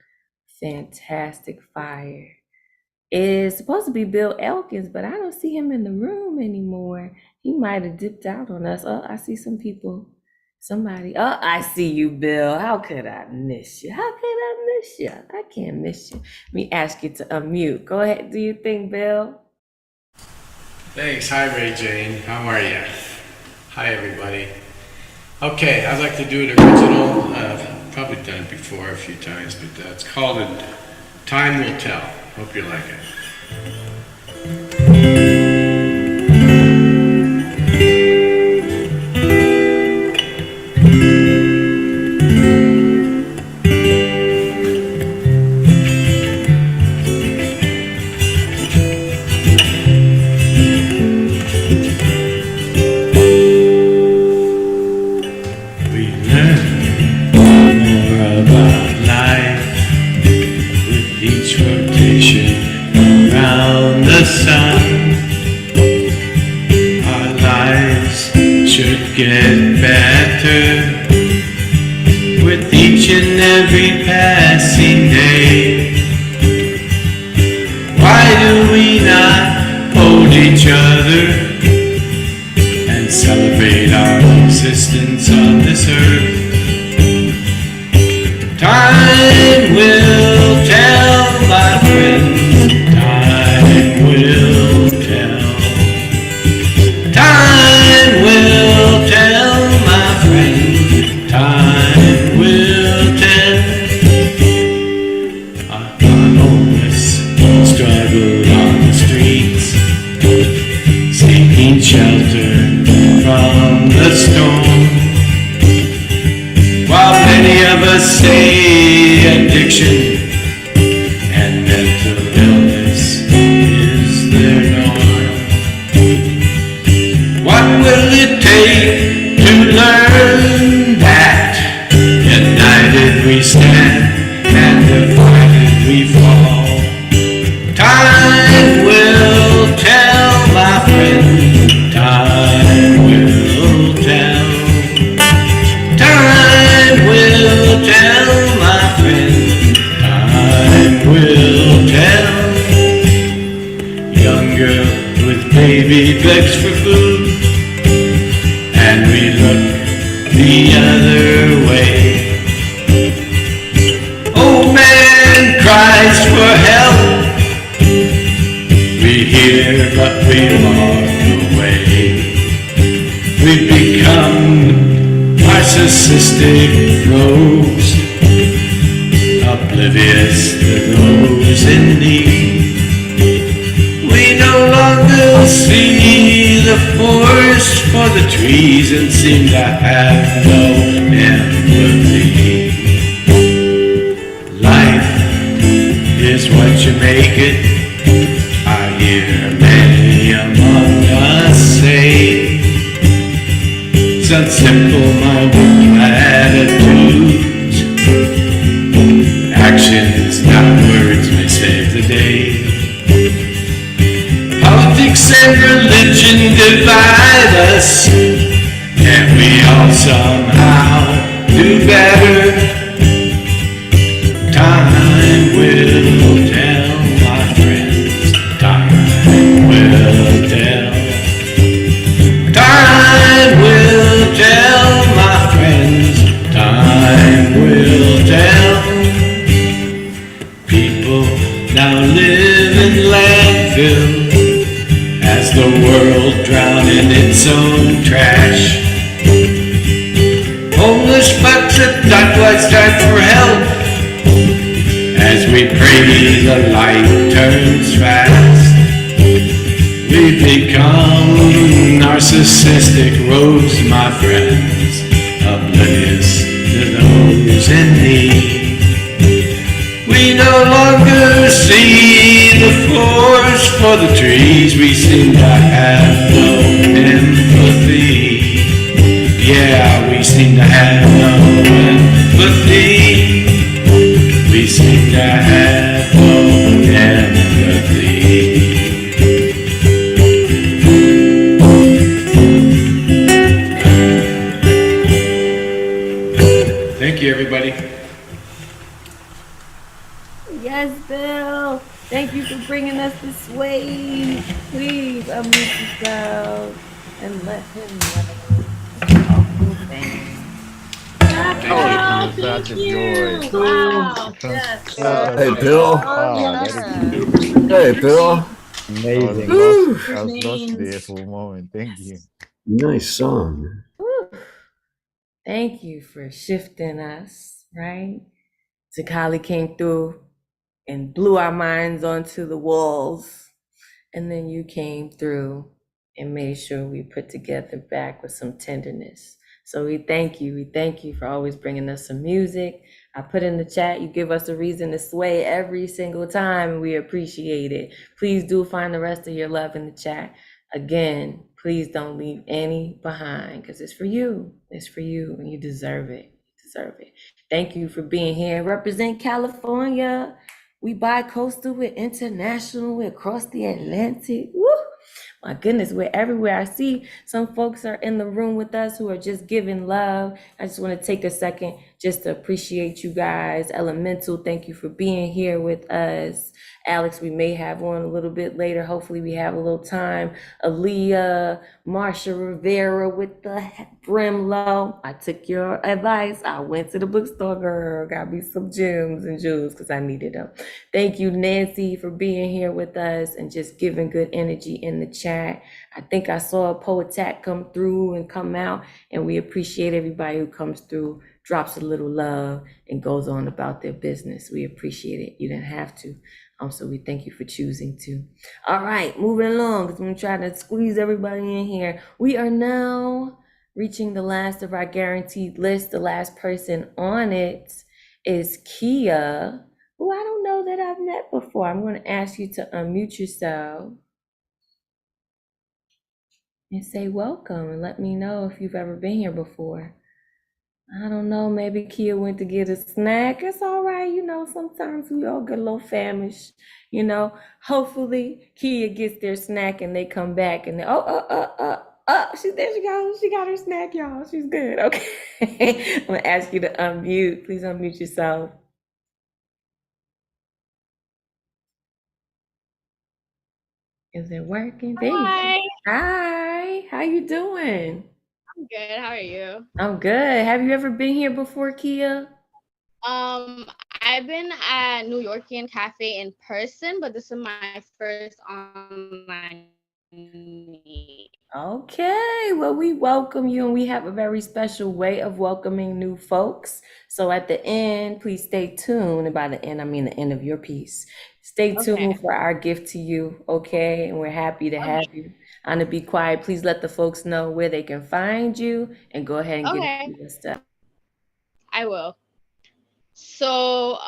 fantastic fire. It's supposed to be Bill Elkins, but I don't see him in the room anymore. He might have dipped out on us. Oh, I see some people. Somebody. Oh, I see you, Bill. How could I miss you? I can't miss you. Let me ask you to unmute. Go ahead. Do you think, Bill? Thanks. Hi, Ray Jane. How are you? Hi, everybody. Okay, I'd like to do an original. I've probably done it before a few times, but it's called Time Will Tell. Hope you like it. Get better with each and every passing day. Why do we not hold each other and celebrate our existence on this earth? Time will tell, my friend. Time will tell. Time will tell, my friend. Time will tell. I'm homeless, struggled on the streets, seeking shelter from the storm. While many of us say addiction and mental illness is their norm. What will it take to learn that united we stand and divided we fall? Time will tell, my friend. Time will tell. Time will tell, my friend. Time will tell. Young girl with baby begs for food, and we look the other way. Old man cries for help. We hear but we walk away. We become narcissistic rogues, oblivious to those in need. We no longer see the forest for the trees and seem to have no empathy. Life is what you make it, I hear many among us say. It's unsimple, my attitudes. Actions, not words, may save the day. Politics and religion divide us. Can't we all somehow do better? Time will tell, my friends. Time will tell. Time will tell, my friends. Time will tell. People now live in landfill as the world drowned in its own trash. Homeless folks at stoplights cry for help as we pray the light turns fast. We become narcissistic rogues, my friends, oblivious to those in need. We no longer see the forest for the trees. We seem to have no empathy. Yeah, we seem to have no empathy. We seem to have no empathy. Thank you, everybody. Yes, Bill. Thank you for bringing us this way. Please unmute yourself and let him know. Oh, Thank such a you. joy. Wow. Yes. Hey, Bill. Hey, Bill. Amazing. Woo. I was lost there for a moment. Thank you. Nice song. Woo. Thank you for shifting us, right? Takali came through and blew our minds onto the walls. And then you came through and made sure we put together back with some tenderness. So we thank you. We thank you for always bringing us some music. I put in the chat, you give us a reason to sway every single time, and we appreciate it. Please do find the rest of your love in the chat. Again, please don't leave any behind because it's for you. It's for you and you deserve it. You deserve it. Thank you for being here. Represent California. We bi-coastal, we're international, we're across the Atlantic. Woo! My goodness, we're everywhere. I see some folks are in the room with us who are just giving love. I just want to take a second just to appreciate you guys. Elemental, thank you for being here with us. Alex, we may have one a little bit later. Hopefully we have a little time. Aaliyah, Marsha Rivera with the brim low. I took your advice. I went to the bookstore, girl. Got me some gems and jewels because I needed them. Thank you, Nancy, for being here with us and just giving good energy in the chat. I think I saw a Poetat come through and come out, and we appreciate everybody who comes through, drops a little love, and goes on about their business. We appreciate it. You didn't have to. So we thank you for choosing to. All right, moving along, because I'm trying to squeeze everybody in here. We are now reaching the last of our guaranteed list. The last person on it is Kia, who I don't know that I've met before. I'm going to ask you to unmute yourself and say welcome and let me know if you've ever been here before. I don't know, maybe Kia went to get a snack. It's all right, you know, sometimes we all get a little famished, you know. Hopefully Kia gets their snack and they come back and they, there she goes. She got her snack, y'all. She's good. Okay. I'm gonna ask you to unmute. Please unmute yourself. Is it working? Hi. Hi. How you doing? I'm good. How are you? I'm good. Have you ever been here before, Kia? I've been at New Yorkian Cafe in person, but this is my first online meet. Okay, well, we welcome you, and we have a very special way of welcoming new folks. So at the end, please stay tuned. And by the end, I mean the end of your piece. Stay tuned for our gift to you, okay? And we're happy to have you. I'm gonna be quiet. Please let the folks know where they can find you and go ahead and get Okay, into your stuff. I will. So,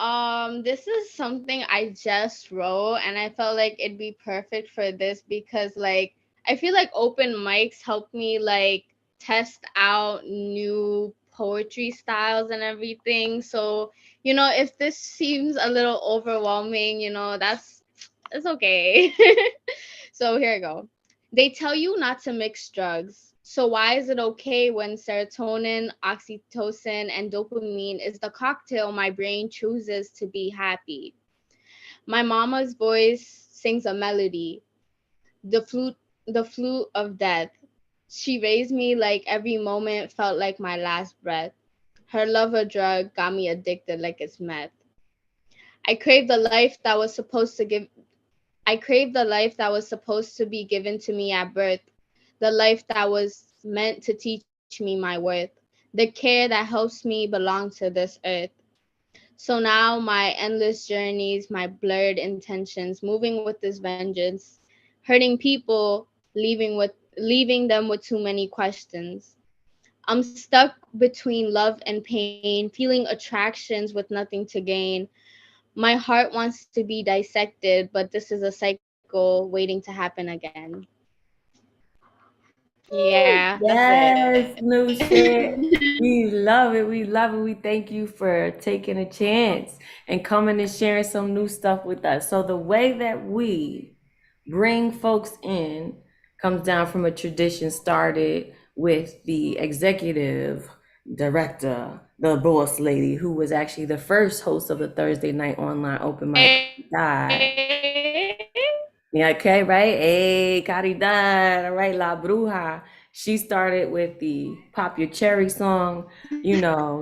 this is something I just wrote, and I felt like it'd be perfect for this because, like, I feel like open mics help me like test out new poetry styles and everything. So, if this seems a little overwhelming, it's okay. So here we go. They tell you not to mix drugs. So why is it okay when serotonin, oxytocin, and dopamine is the cocktail my brain chooses to be happy? My mama's voice sings a melody, the flute of death. She raised me like every moment felt like my last breath. Her love a drug got me addicted like it's meth. I crave the life that was supposed to give I crave the life that was supposed to be given to me at birth, the life that was meant to teach me my worth, the care that helps me belong to this earth. So now my endless journeys, my blurred intentions, moving with this vengeance, hurting people, leaving them with too many questions. I'm stuck between love and pain, feeling attractions with nothing to gain. My heart wants to be dissected, but this is a cycle waiting to happen again. Yeah, that's Yes, it. new shit. We love it. We love it. We thank you for taking a chance and coming and sharing some new stuff with us. So the way that we bring folks in comes down from a tradition started with the executive director, the boss lady, who was actually the first host of the Thursday night online open mic. Died. Yeah, okay, right? Hey, Caridad, all right, La Bruja. She started with the Pop Your Cherry song.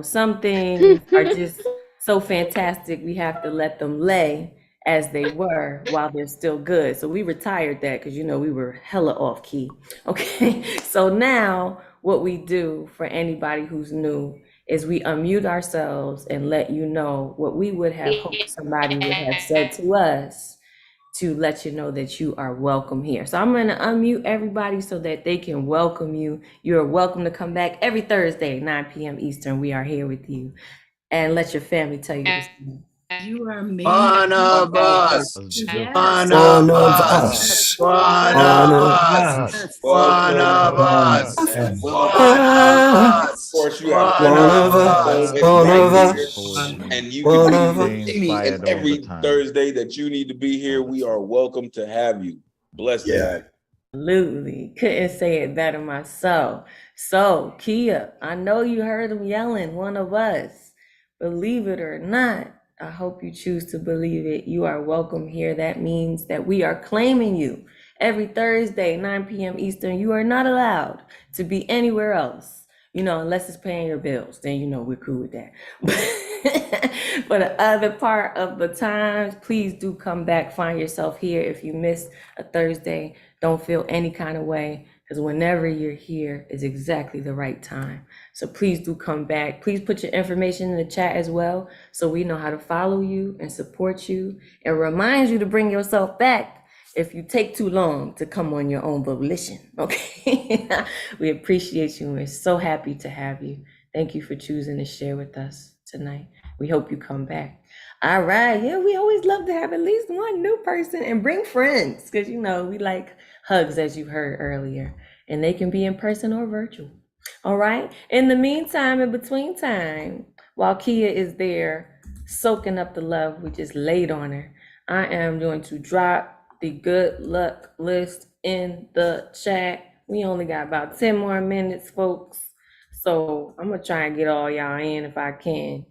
Some things are just so fantastic, we have to let them lay as they were while they're still good. So we retired that because, we were hella off key. Okay, so now what we do for anybody who's new is we unmute ourselves and let you know what we would have hoped somebody would have said to us to let you know that you are welcome here. So I'm going to unmute everybody so that they can welcome you. You're welcome to come back every Thursday, 9 p.m. Eastern. We are here with you. And let your family tell you the same. You are made One of us. Yes. One One of of us. us. One One of of us. Yes. One of us. One of us. Of course, you have One One Bernard of of us. Franco us. and One of Maggie us. here, and you can One be of here us. any and every Thursday that you need to be here. We are welcome to have you. Bless Yeah. tonight. Absolutely. Couldn't say it better myself. So, Kia, I know you heard him yelling, one of us. Believe it or not, I hope you choose to believe it. You are welcome here. That means that we are claiming you every Thursday, 9 p.m. Eastern. You are not allowed to be anywhere else, unless it's paying your bills. Then, we're cool with that. For the other part of the times, please do come back. Find yourself here. If you missed a Thursday, don't feel any kind of way, because whenever you're here is exactly the right time. So please do come back. Please put your information in the chat as well, so we know how to follow you and support you, and remind you to bring yourself back if you take too long to come on your own volition. Okay. We appreciate you, and we're so happy to have you. Thank you for choosing to share with us tonight. We hope you come back. All right. Yeah, we always love to have at least one new person, and bring friends, because we like hugs, as you heard earlier, and they can be in person or virtual. All right. In the meantime, in between time, while Kia is there soaking up the love we just laid on her, I am going to drop the good luck list in the chat. We only got about 10 more minutes, folks. So I'm going to try and get all y'all in if I can.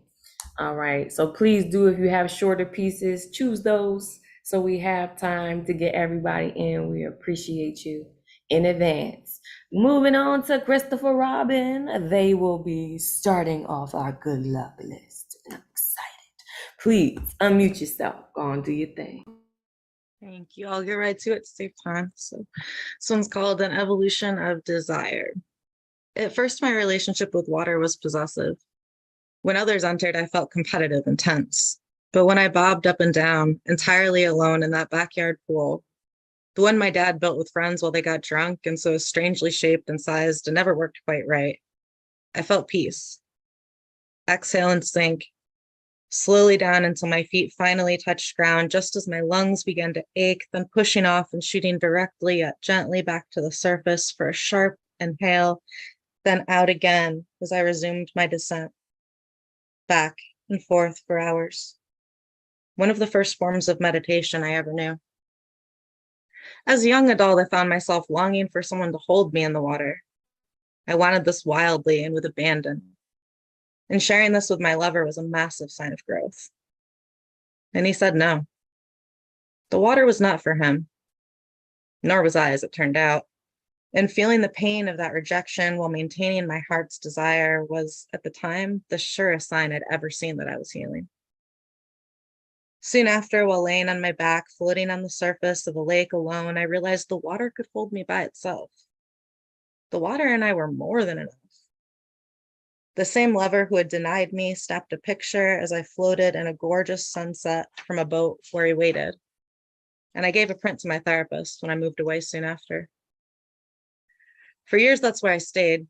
All right. So please do, if you have shorter pieces, choose those so we have time to get everybody in. We appreciate you in advance. Moving on to Christopher Robin. They will be starting off our good luck list. I'm excited. Please unmute yourself. Go on, do your thing. Thank you. I'll get right to it to save time. So this one's called An Evolution of Desire. At first, my relationship with water was possessive. When others entered, I felt competitive and tense. But when I bobbed up and down, entirely alone in that backyard pool, The one my dad built with friends while they got drunk and so strangely shaped and sized and never worked quite right. I felt peace. Exhale and sink, slowly down until my feet finally touched ground, just as my lungs began to ache, then pushing off and shooting directly yet gently back to the surface for a sharp inhale, then out again as I resumed my descent, back and forth for hours. One of the first forms of meditation I ever knew. As a young adult, I found myself longing for someone to hold me in the water. I wanted this wildly and with abandon. And sharing this with my lover was a massive sign of growth. And he said no. The water was not for him, nor was I, as it turned out. And feeling the pain of that rejection while maintaining my heart's desire was, at the time, the surest sign I'd ever seen that I was healing. Soon after, while laying on my back, floating on the surface of a lake alone, I realized the water could hold me by itself. The water and I were more than enough. The same lover who had denied me snapped a picture as I floated in a gorgeous sunset from a boat where he waited. And I gave a print to my therapist when I moved away soon after. For years, that's where I stayed.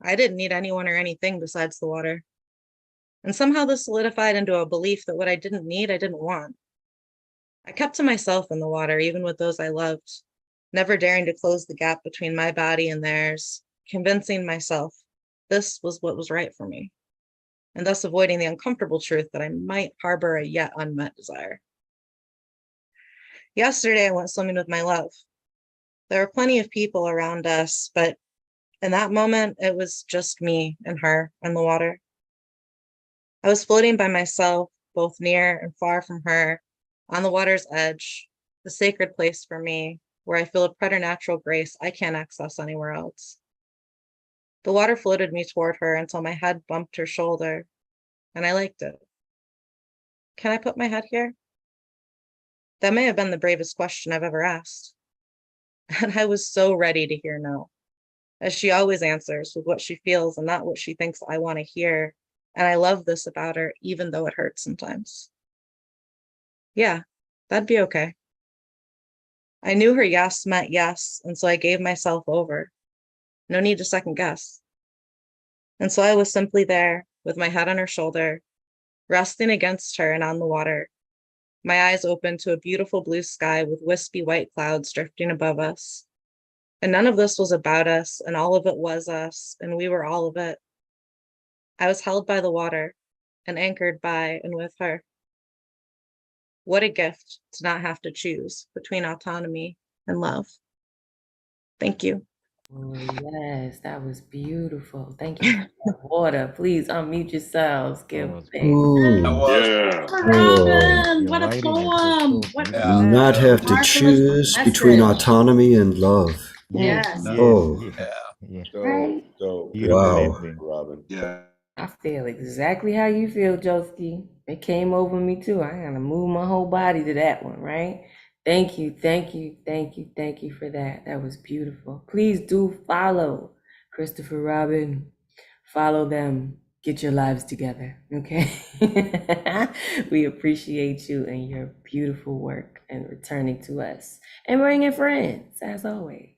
I didn't need anyone or anything besides the water. And somehow this solidified into a belief that what I didn't need, I didn't want. I kept to myself in the water, even with those I loved, never daring to close the gap between my body and theirs, convincing myself this was what was right for me, and thus avoiding the uncomfortable truth that I might harbor a yet unmet desire. Yesterday, I went swimming with my love. There were plenty of people around us, but in that moment, it was just me and her and the water. I was floating by myself, both near and far from her, on the water's edge, the sacred place for me, where I feel a preternatural grace I can't access anywhere else. The water floated me toward her until my head bumped her shoulder, and I liked it. Can I put my head here? That may have been the bravest question I've ever asked. And I was so ready to hear no, as she always answers with what she feels and not what she thinks I want to hear. And I love this about her, even though it hurts sometimes. Yeah, that'd be okay. I knew her yes meant yes, and so I gave myself over. No need to second guess. And so I was simply there with my head on her shoulder, resting against her and on the water, my eyes open to a beautiful blue sky with wispy white clouds drifting above us. And none of this was about us, and all of it was us, and we were all of it. I was held by the water and anchored by and with her. What a gift to not have to choose between autonomy and love. Thank you. Oh, yes, that was beautiful. Thank you for that water. Please unmute yourselves. Give thanks. Yeah. Robin, what a poem. What Not have to marvelous choose between message. autonomy and love. Yes. Oh, Right? wow. Robin. Yeah. I feel exactly how you feel, Joski. It came over me too. I gotta move my whole body to that one, right? Thank you, thank you, thank you, thank you for that. That was beautiful. Please do follow Christopher Robin. Follow them. Get your lives together, okay? We appreciate you and your beautiful work and returning to us and bringing friends, as always.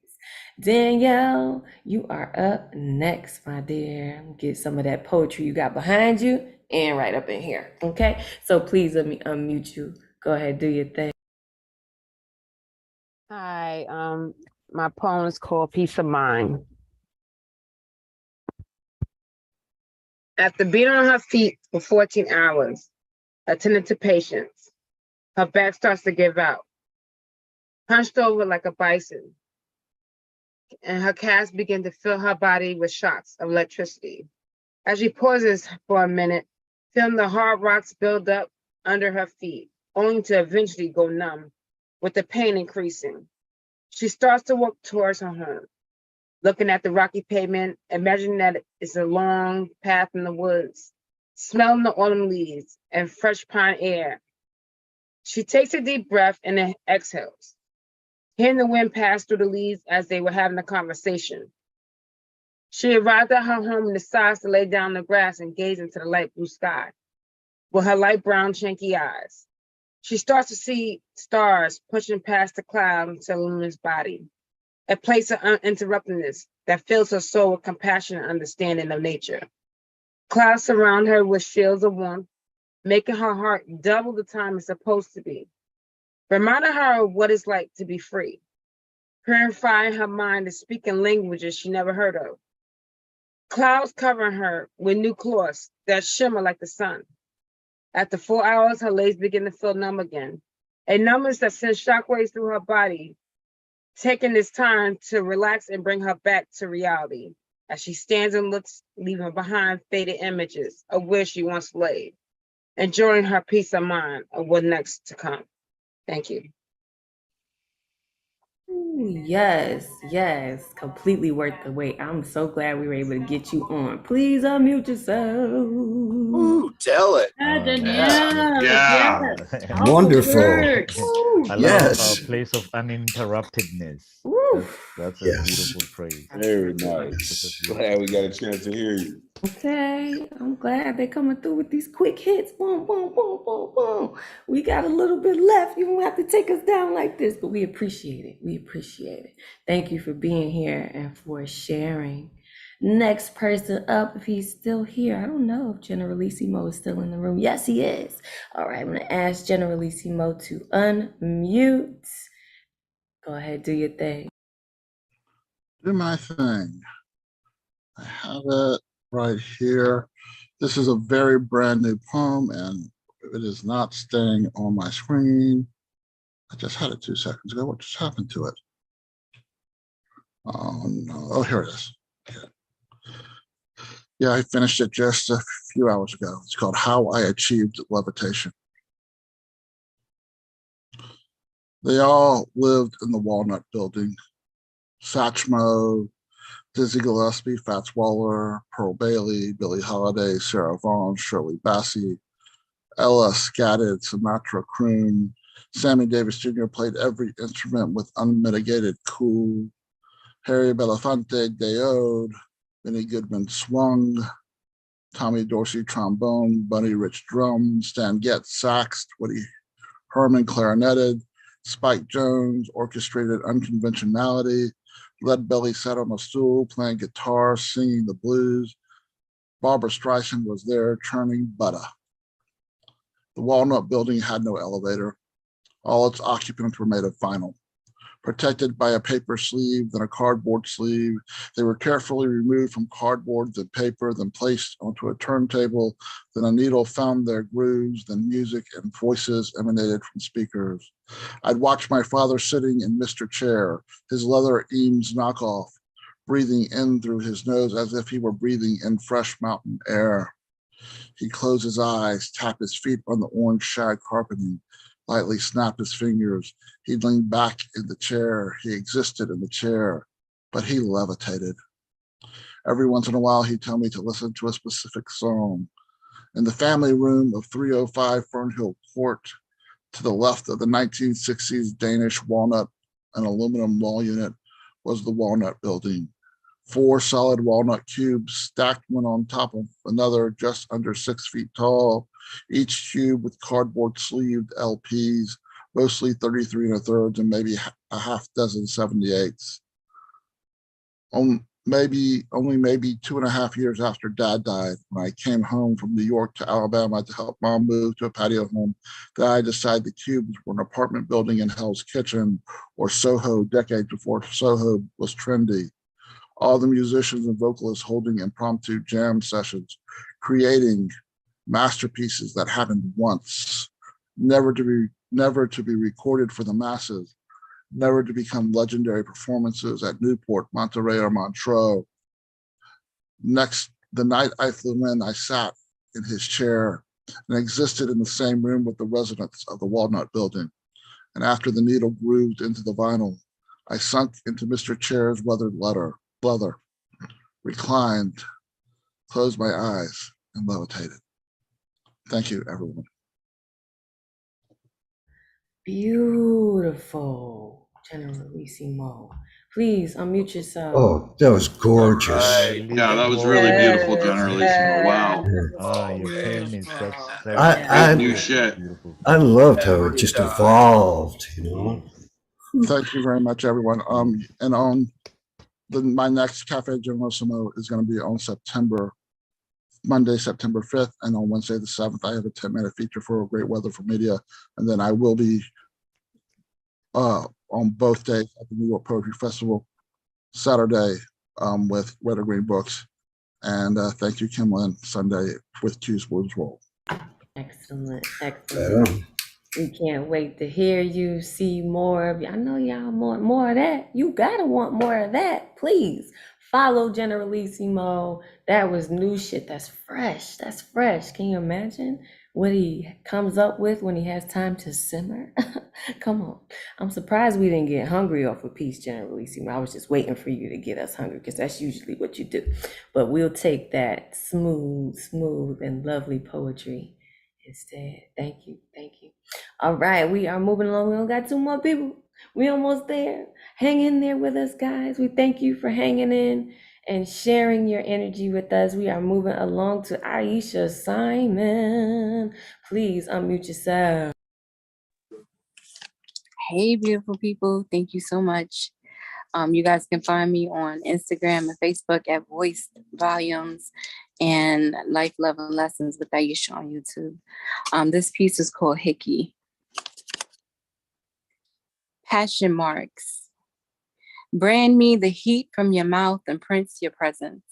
Danielle, you are up next, my dear. Get some of that poetry you got behind you and right up in here, okay? So please let me unmute you. Go ahead, do your thing. Hi, my poem is called Peace of Mind. After being on her feet for 14 hours, attending to patients, her back starts to give out. Hunched over like a bison, and her calves begin to fill her body with shocks of electricity. As she pauses for a minute, feeling the hard rocks build up under her feet, only to eventually go numb, with the pain increasing. She starts to walk towards her home, looking at the rocky pavement, imagining that it's a long path in the woods, smelling the autumn leaves and fresh pine air. She takes a deep breath and then exhales, hearing the wind pass through the leaves as they were having a conversation. She arrived at her home and decides to lay down on the grass and gaze into the light blue sky with her light brown, chinky eyes. She starts to see stars pushing past the cloud into Luna's body, a place of uninterruptedness that fills her soul with compassion and understanding of nature. Clouds surround her with shields of warmth, making her heart double the time it's supposed to be, reminding her of what it's like to be free, purifying her mind to speak in languages she never heard of. Clouds covering her with new cloths that shimmer like the sun. After 4 hours, her legs begin to feel numb again, a numbness that sends shockwaves through her body, taking this time to relax and bring her back to reality as she stands and looks, leaving behind faded images of where she once lay, enjoying her peace of mind of what next to come. Thank you. Ooh, yes, yes, completely worth the wait. I'm so glad we were able to get you on. Please unmute yourself. Ooh, tell it. Danielle, Yeah. yes. Wonderful. Outbreak. Woo, I love yes. place of uninterruptedness. Woo. That's a Yes. beautiful phrase. Very That's nice. beautiful. Glad we got a chance to hear you. Okay, I'm glad they're coming through with these quick hits. Boom, boom, boom, boom, boom. We got a little bit left. You don't have to take us down like this, but we appreciate it. We appreciate it. Thank you for being here and for sharing. Next person up, if he's still here. I don't know if Generalissimo is still in the room. Yes, he is. All right, I'm going to ask Generalissimo to unmute. Go ahead, do your thing. Do my thing. I have it right here. This is a very brand new poem and it is not staying on my screen. I just had it 2 seconds ago. What just happened to it? Oh no, oh, here it is. Okay. Yeah, I finished it just a few hours ago. It's called How I Achieved Levitation. They all lived in the Walnut Building. Satchmo, Dizzy Gillespie, Fats Waller, Pearl Bailey, Billie Holiday, Sarah Vaughan, Shirley Bassey, Ella Scatted, Sumatra Croon. Sammy Davis Jr. played every instrument with unmitigated cool. Harry Belafonte, Deode, Benny Goodman swung, Tommy Dorsey trombone, Bunny Rich drum, Stan Getz saxed, Woody Herman clarinetted, Spike Jones orchestrated unconventionality, Lead Belly sat on a stool playing guitar, singing the blues. Barbara Streisand was there churning butter. The Walnut Building had no elevator. All its occupants were made of vinyl. Protected by a paper sleeve, then a cardboard sleeve. They were carefully removed from cardboard, then paper, then placed onto a turntable. Then a needle found their grooves, then music and voices emanated from speakers. I'd watch my father sitting in Mr. Chair, his leather Eames knockoff, breathing in through his nose as if he were breathing in fresh mountain air. He'd close his eyes, tap his feet on the orange shag carpeting, lightly snap his fingers. He'd lean back in the chair. He existed in the chair, but he levitated. Every once in a while, he'd tell me to listen to a specific song. In the family room of 305 Fernhill Court, to the left of the 1960s Danish walnut and aluminum wall unit, was the Walnut Building. 4 solid walnut cubes stacked one on top of another, just under 6 feet tall, each cube with cardboard sleeved LPs, mostly 33 1/3 and maybe a half dozen 78s. Only maybe 2.5 years after Dad died, when I came home from New York to Alabama to help Mom move to a patio home, that I decided the cubes were an apartment building in Hell's Kitchen or Soho, decades before Soho was trendy. All the musicians and vocalists holding impromptu jam sessions, creating masterpieces that happened once, never to be recorded for the masses, never to become legendary performances at Newport, Monterey, or Montreux. The night I flew in, I sat in his chair and existed in the same room with the residents of the Walnut Building. And after the needle grooved into the vinyl, I sunk into Mr. Chair's weathered leather, reclined, closed my eyes, and levitated. Thank you, everyone. Beautiful, Generalissimo. Please unmute yourself. Oh, that was gorgeous. Right. Yeah, that was really beautiful, Generalissimo. Wow. Oh, you came in such I New shit. I loved how it just evolved, you know. Thank you very much, everyone. And on my next Cafe Generalissimo is going to be on Monday, September 5th, and on Wednesday, the 7th, I have a 10-minute feature for Great Weather for Media. And then I will be on both days at the New York Poetry Festival, Saturday with Red or Green Books. And thank you, Kim Lynn, Sunday with Q's Blues Roll. Excellent, excellent. We can't wait to hear you, see more of you. I know y'all want more of that. You gotta want more of that. Please follow Generalissimo. That was new shit. That's fresh. That's fresh. Can you imagine what he comes up with when he has time to simmer? Come on. I'm surprised we didn't get hungry off a piece, Generalissimo. I was just waiting for you to get us hungry because that's usually what you do. But we'll take that smooth and lovely poetry instead. Thank you. Thank you. All right, we are moving along. We only got 2 more people. We almost there. Hang in there with us, guys. We thank you for hanging in and sharing your energy with us. We are moving along to Aisha Simon. Please unmute yourself. Hey, beautiful people. Thank you so much. You guys can find me on Instagram and Facebook at Voiced Volumes and Life, Love, and Lessons with Aisha on YouTube. This piece is called Hickey. Passion marks. Brand me the heat from your mouth and print your presence.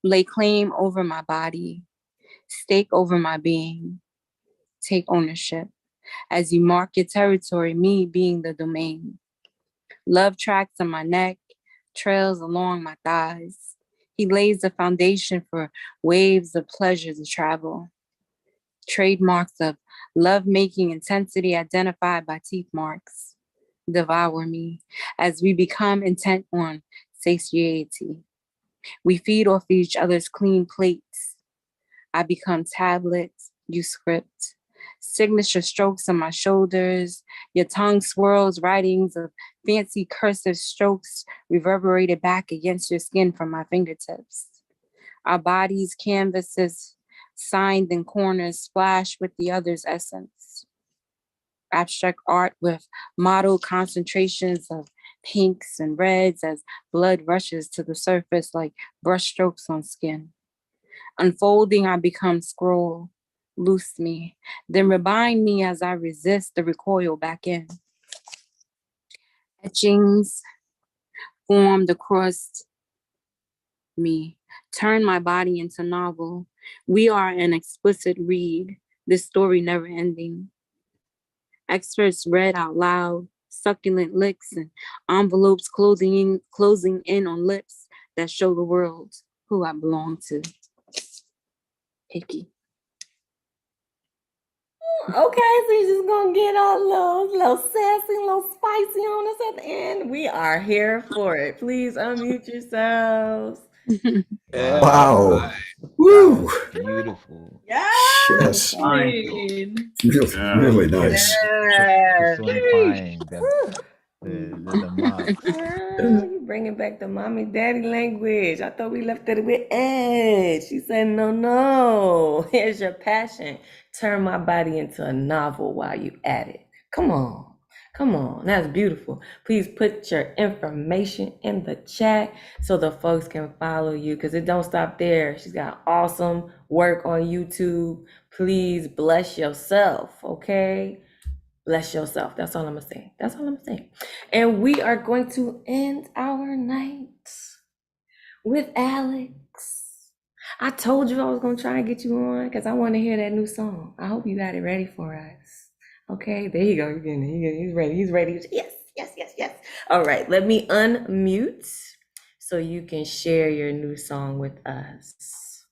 Lay claim over my body. Stake over my being. Take ownership. As you mark your territory, me being the domain. Love tracks on my neck, trails along my thighs. He lays the foundation for waves of pleasure to travel. Trademarks of love-making intensity identified by teeth marks. Devour me as we become intent on satiety. We feed off each other's clean plates. I become tablets, you script. Signature strokes on my shoulders. Your tongue swirls writings of fancy cursive strokes reverberated back against your skin from my fingertips. Our bodies, canvases, signed in corners, splash with the other's essence. Abstract art with mottled concentrations of pinks and reds as blood rushes to the surface like brushstrokes on skin. Unfolding, I become scroll. Loose me, then rebind me as I resist the recoil back in. Etchings formed across me, turn my body into novel. We are an explicit read, this story never ending. Experts read out loud, succulent licks and envelopes closing in on lips that show the world who I belong to. Hickey. Okay, so you're just gonna get all little sassy, a little spicy on us at the end. We are here for it. Please unmute yourselves. Wow. Woo. Beautiful. Yes. Really nice. Personifying the mark. You bringing back the mommy daddy language. I thought we left it with Ed. She said, no. Here's your passion. Turn my body into a novel while you at it. Come on. That's beautiful. Please put your information in the chat so the folks can follow you because it don't stop there. She's got awesome work on YouTube. Please bless yourself, okay? Bless yourself. That's all I'm gonna say. And we are going to end our night with Alex. I told you I was gonna try and get you on because I want to hear that new song. I hope you got it ready for us. Okay, there you go. He's ready. Yes. All right, let me unmute so you can share your new song with us.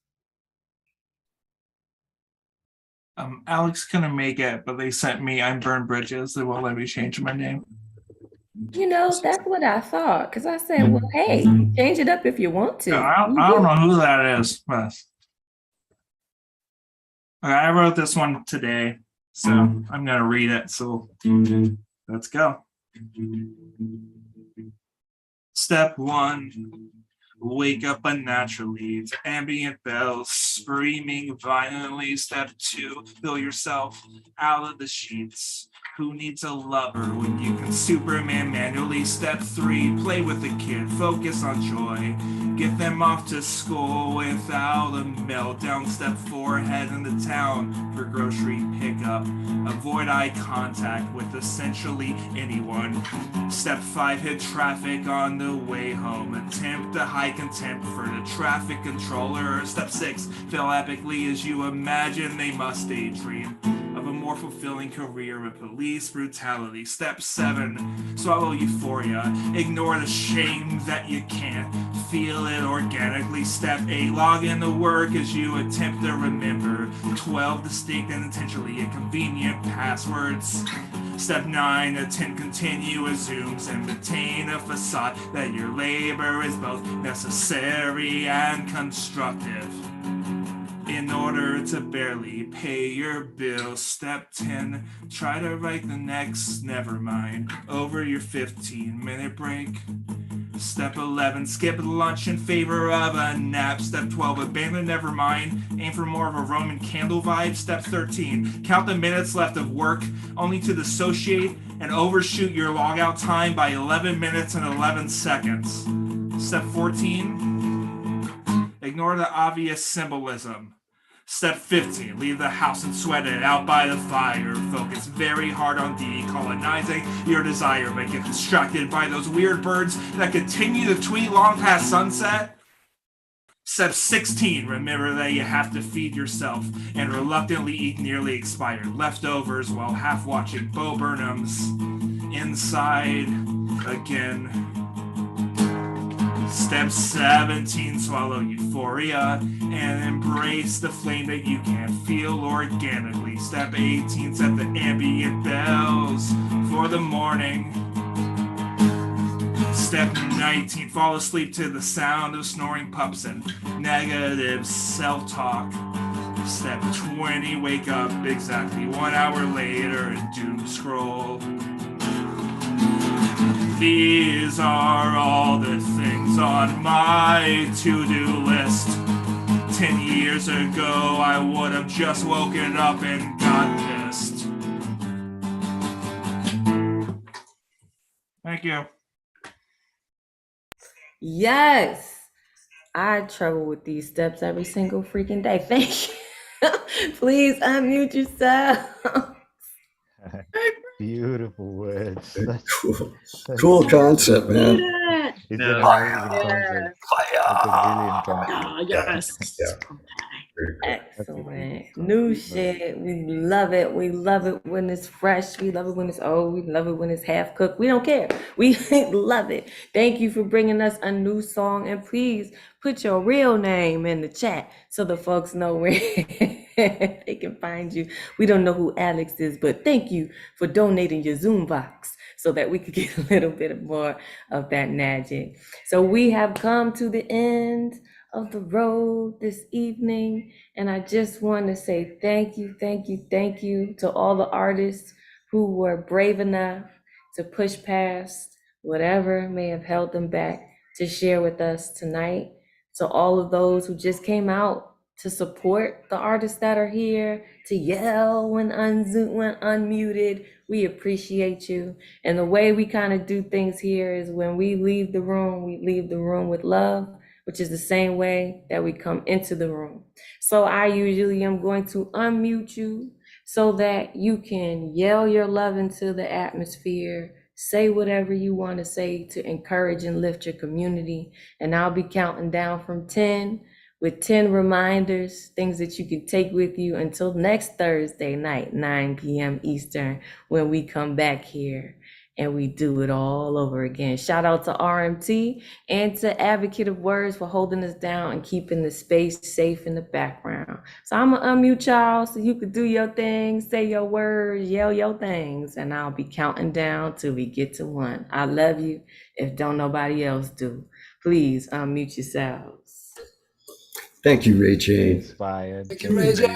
Alex couldn't make it, but they sent me I'm Burn Bridges. They won't let me change my name. You know, that's what I thought. Because I said, well, hey, change it up if you want to. I don't know who that is, but I wrote this one today, so I'm going to read it. So let's go. Step 1, wake up unnaturally to ambient bells screaming violently. Step 2, fill yourself out of the sheets. Who needs a lover when you can Superman manually? Step 3, play with the kid, focus on joy. Get them off to school without a meltdown. Step 4, head into town for grocery pickup. Avoid eye contact with essentially anyone. Step 5, hit traffic on the way home. Attempt to high contempt for the traffic controller. Step 6, fail epically as you imagine they must daydream of a more fulfilling career with police brutality. Step 7, swallow euphoria. Ignore the shame that you can't feel it organically. Step 8, log into work as you attempt to remember 12 distinct and intentionally inconvenient passwords. Step 9, attend continuous Zooms and maintain a facade that your labor is both necessary and constructive in order to barely pay your bills. Step 10, try to write the next nevermind over your 15-minute break. Step 11, skip lunch in favor of a nap. Step 12, abandon nevermind, aim for more of a Roman candle vibe. Step 13, count the minutes left of work only to dissociate and overshoot your logout time by 11 minutes and 11 seconds. Step 14, ignore the obvious symbolism. Step 15, leave the house and sweat it out by the fire. Focus very hard on decolonizing your desire, but get distracted by those weird birds that continue to tweet long past sunset. Step 16, remember that you have to feed yourself and reluctantly eat nearly expired leftovers while half watching Bo Burnham's Inside Again. Step 17, swallow euphoria and embrace the flame that you can't feel organically. Step 18, set the ambient bells for the morning. Step 19, fall asleep to the sound of snoring pups and negative self-talk. Step 20, wake up exactly 1 hour later and doom scroll. These are all the things on my to-do list. 10 years ago, I would have just woken up and got pissed. Thank you. Yes, I trouble with these steps every single freaking day. Thank you. Please unmute yourself. Beautiful words. Cool concept, man. It's Yeah. an amazing concept. It's a brilliant concept. Yes. Excellent. New shit. We love it. We love it when it's fresh. We love it when it's old. We love it when it's half cooked. We don't care. We love it. Thank you for bringing us a new song. And please put your real name in the chat so the folks know where they can find you. We don't know who Alex is, but thank you for donating your Zoom box so that we could get a little bit more of that magic. So we have come to the end of the road this evening, and I just want to say thank you to all the artists who were brave enough to push past whatever may have held them back to share with us tonight. To all of those who just came out to support the artists that are here, to yell when unmuted, we appreciate you. And the way we kind of do things here is when we leave the room with love, which is the same way that we come into the room. So I usually am going to unmute you so that you can yell your love into the atmosphere, say whatever you want to say to encourage and lift your community. And I'll be counting down from 10 with 10 reminders, things that you can take with you until next Thursday night, 9 p.m. Eastern, when we come back here and we do it all over again. Shout out to RMT and to Advocate of Words for holding us down and keeping the space safe in the background. So I'm gonna unmute y'all so you can do your thing, say your words, yell your things, and I'll be counting down till we get to 1. I love you. If don't nobody else do, please unmute yourselves. Thank you, Ray Jane. Inspired. Thank you, Ray Jane.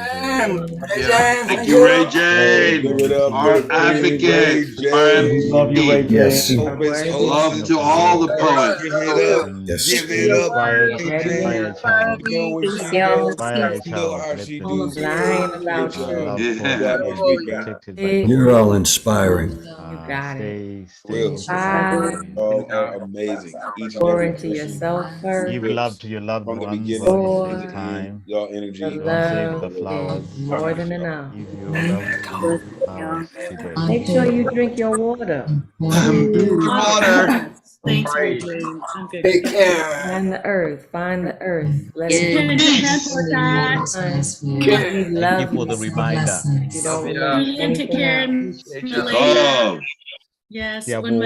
Thank you, Ray Jane. Give it up Our for Ray advocate, Jane. our Love you, Ray MVP. Jane. Yes. Love to all the poets. Give it up. Yes. Give it up. Inspired, Ray inspired Jane. child. You know what she Thank y'all. does. Inspired You know child. how Let she the do. Lying Good about job. you. love Yeah. poetry That was we be got. protected by It- You're all inspiring. You got it. stay Real. inspired. All are amazing. Each and Pour every into person. yourself first. Give love to your loved From the ones beginning while Pour it is to the end. time. Y'all energy. the Don't save the love flowers. is more than enough. Give your loved ones flowers today. Make sure you drink your water. Water. Thanks, Ray Jane. I'm good. Take care. Find the earth. Find the earth. Let It's it been a good We Thank love you for the reminder. You don't remember Julian, take anything care. else. Malaysia. Love. Yes, Yeah, when boy.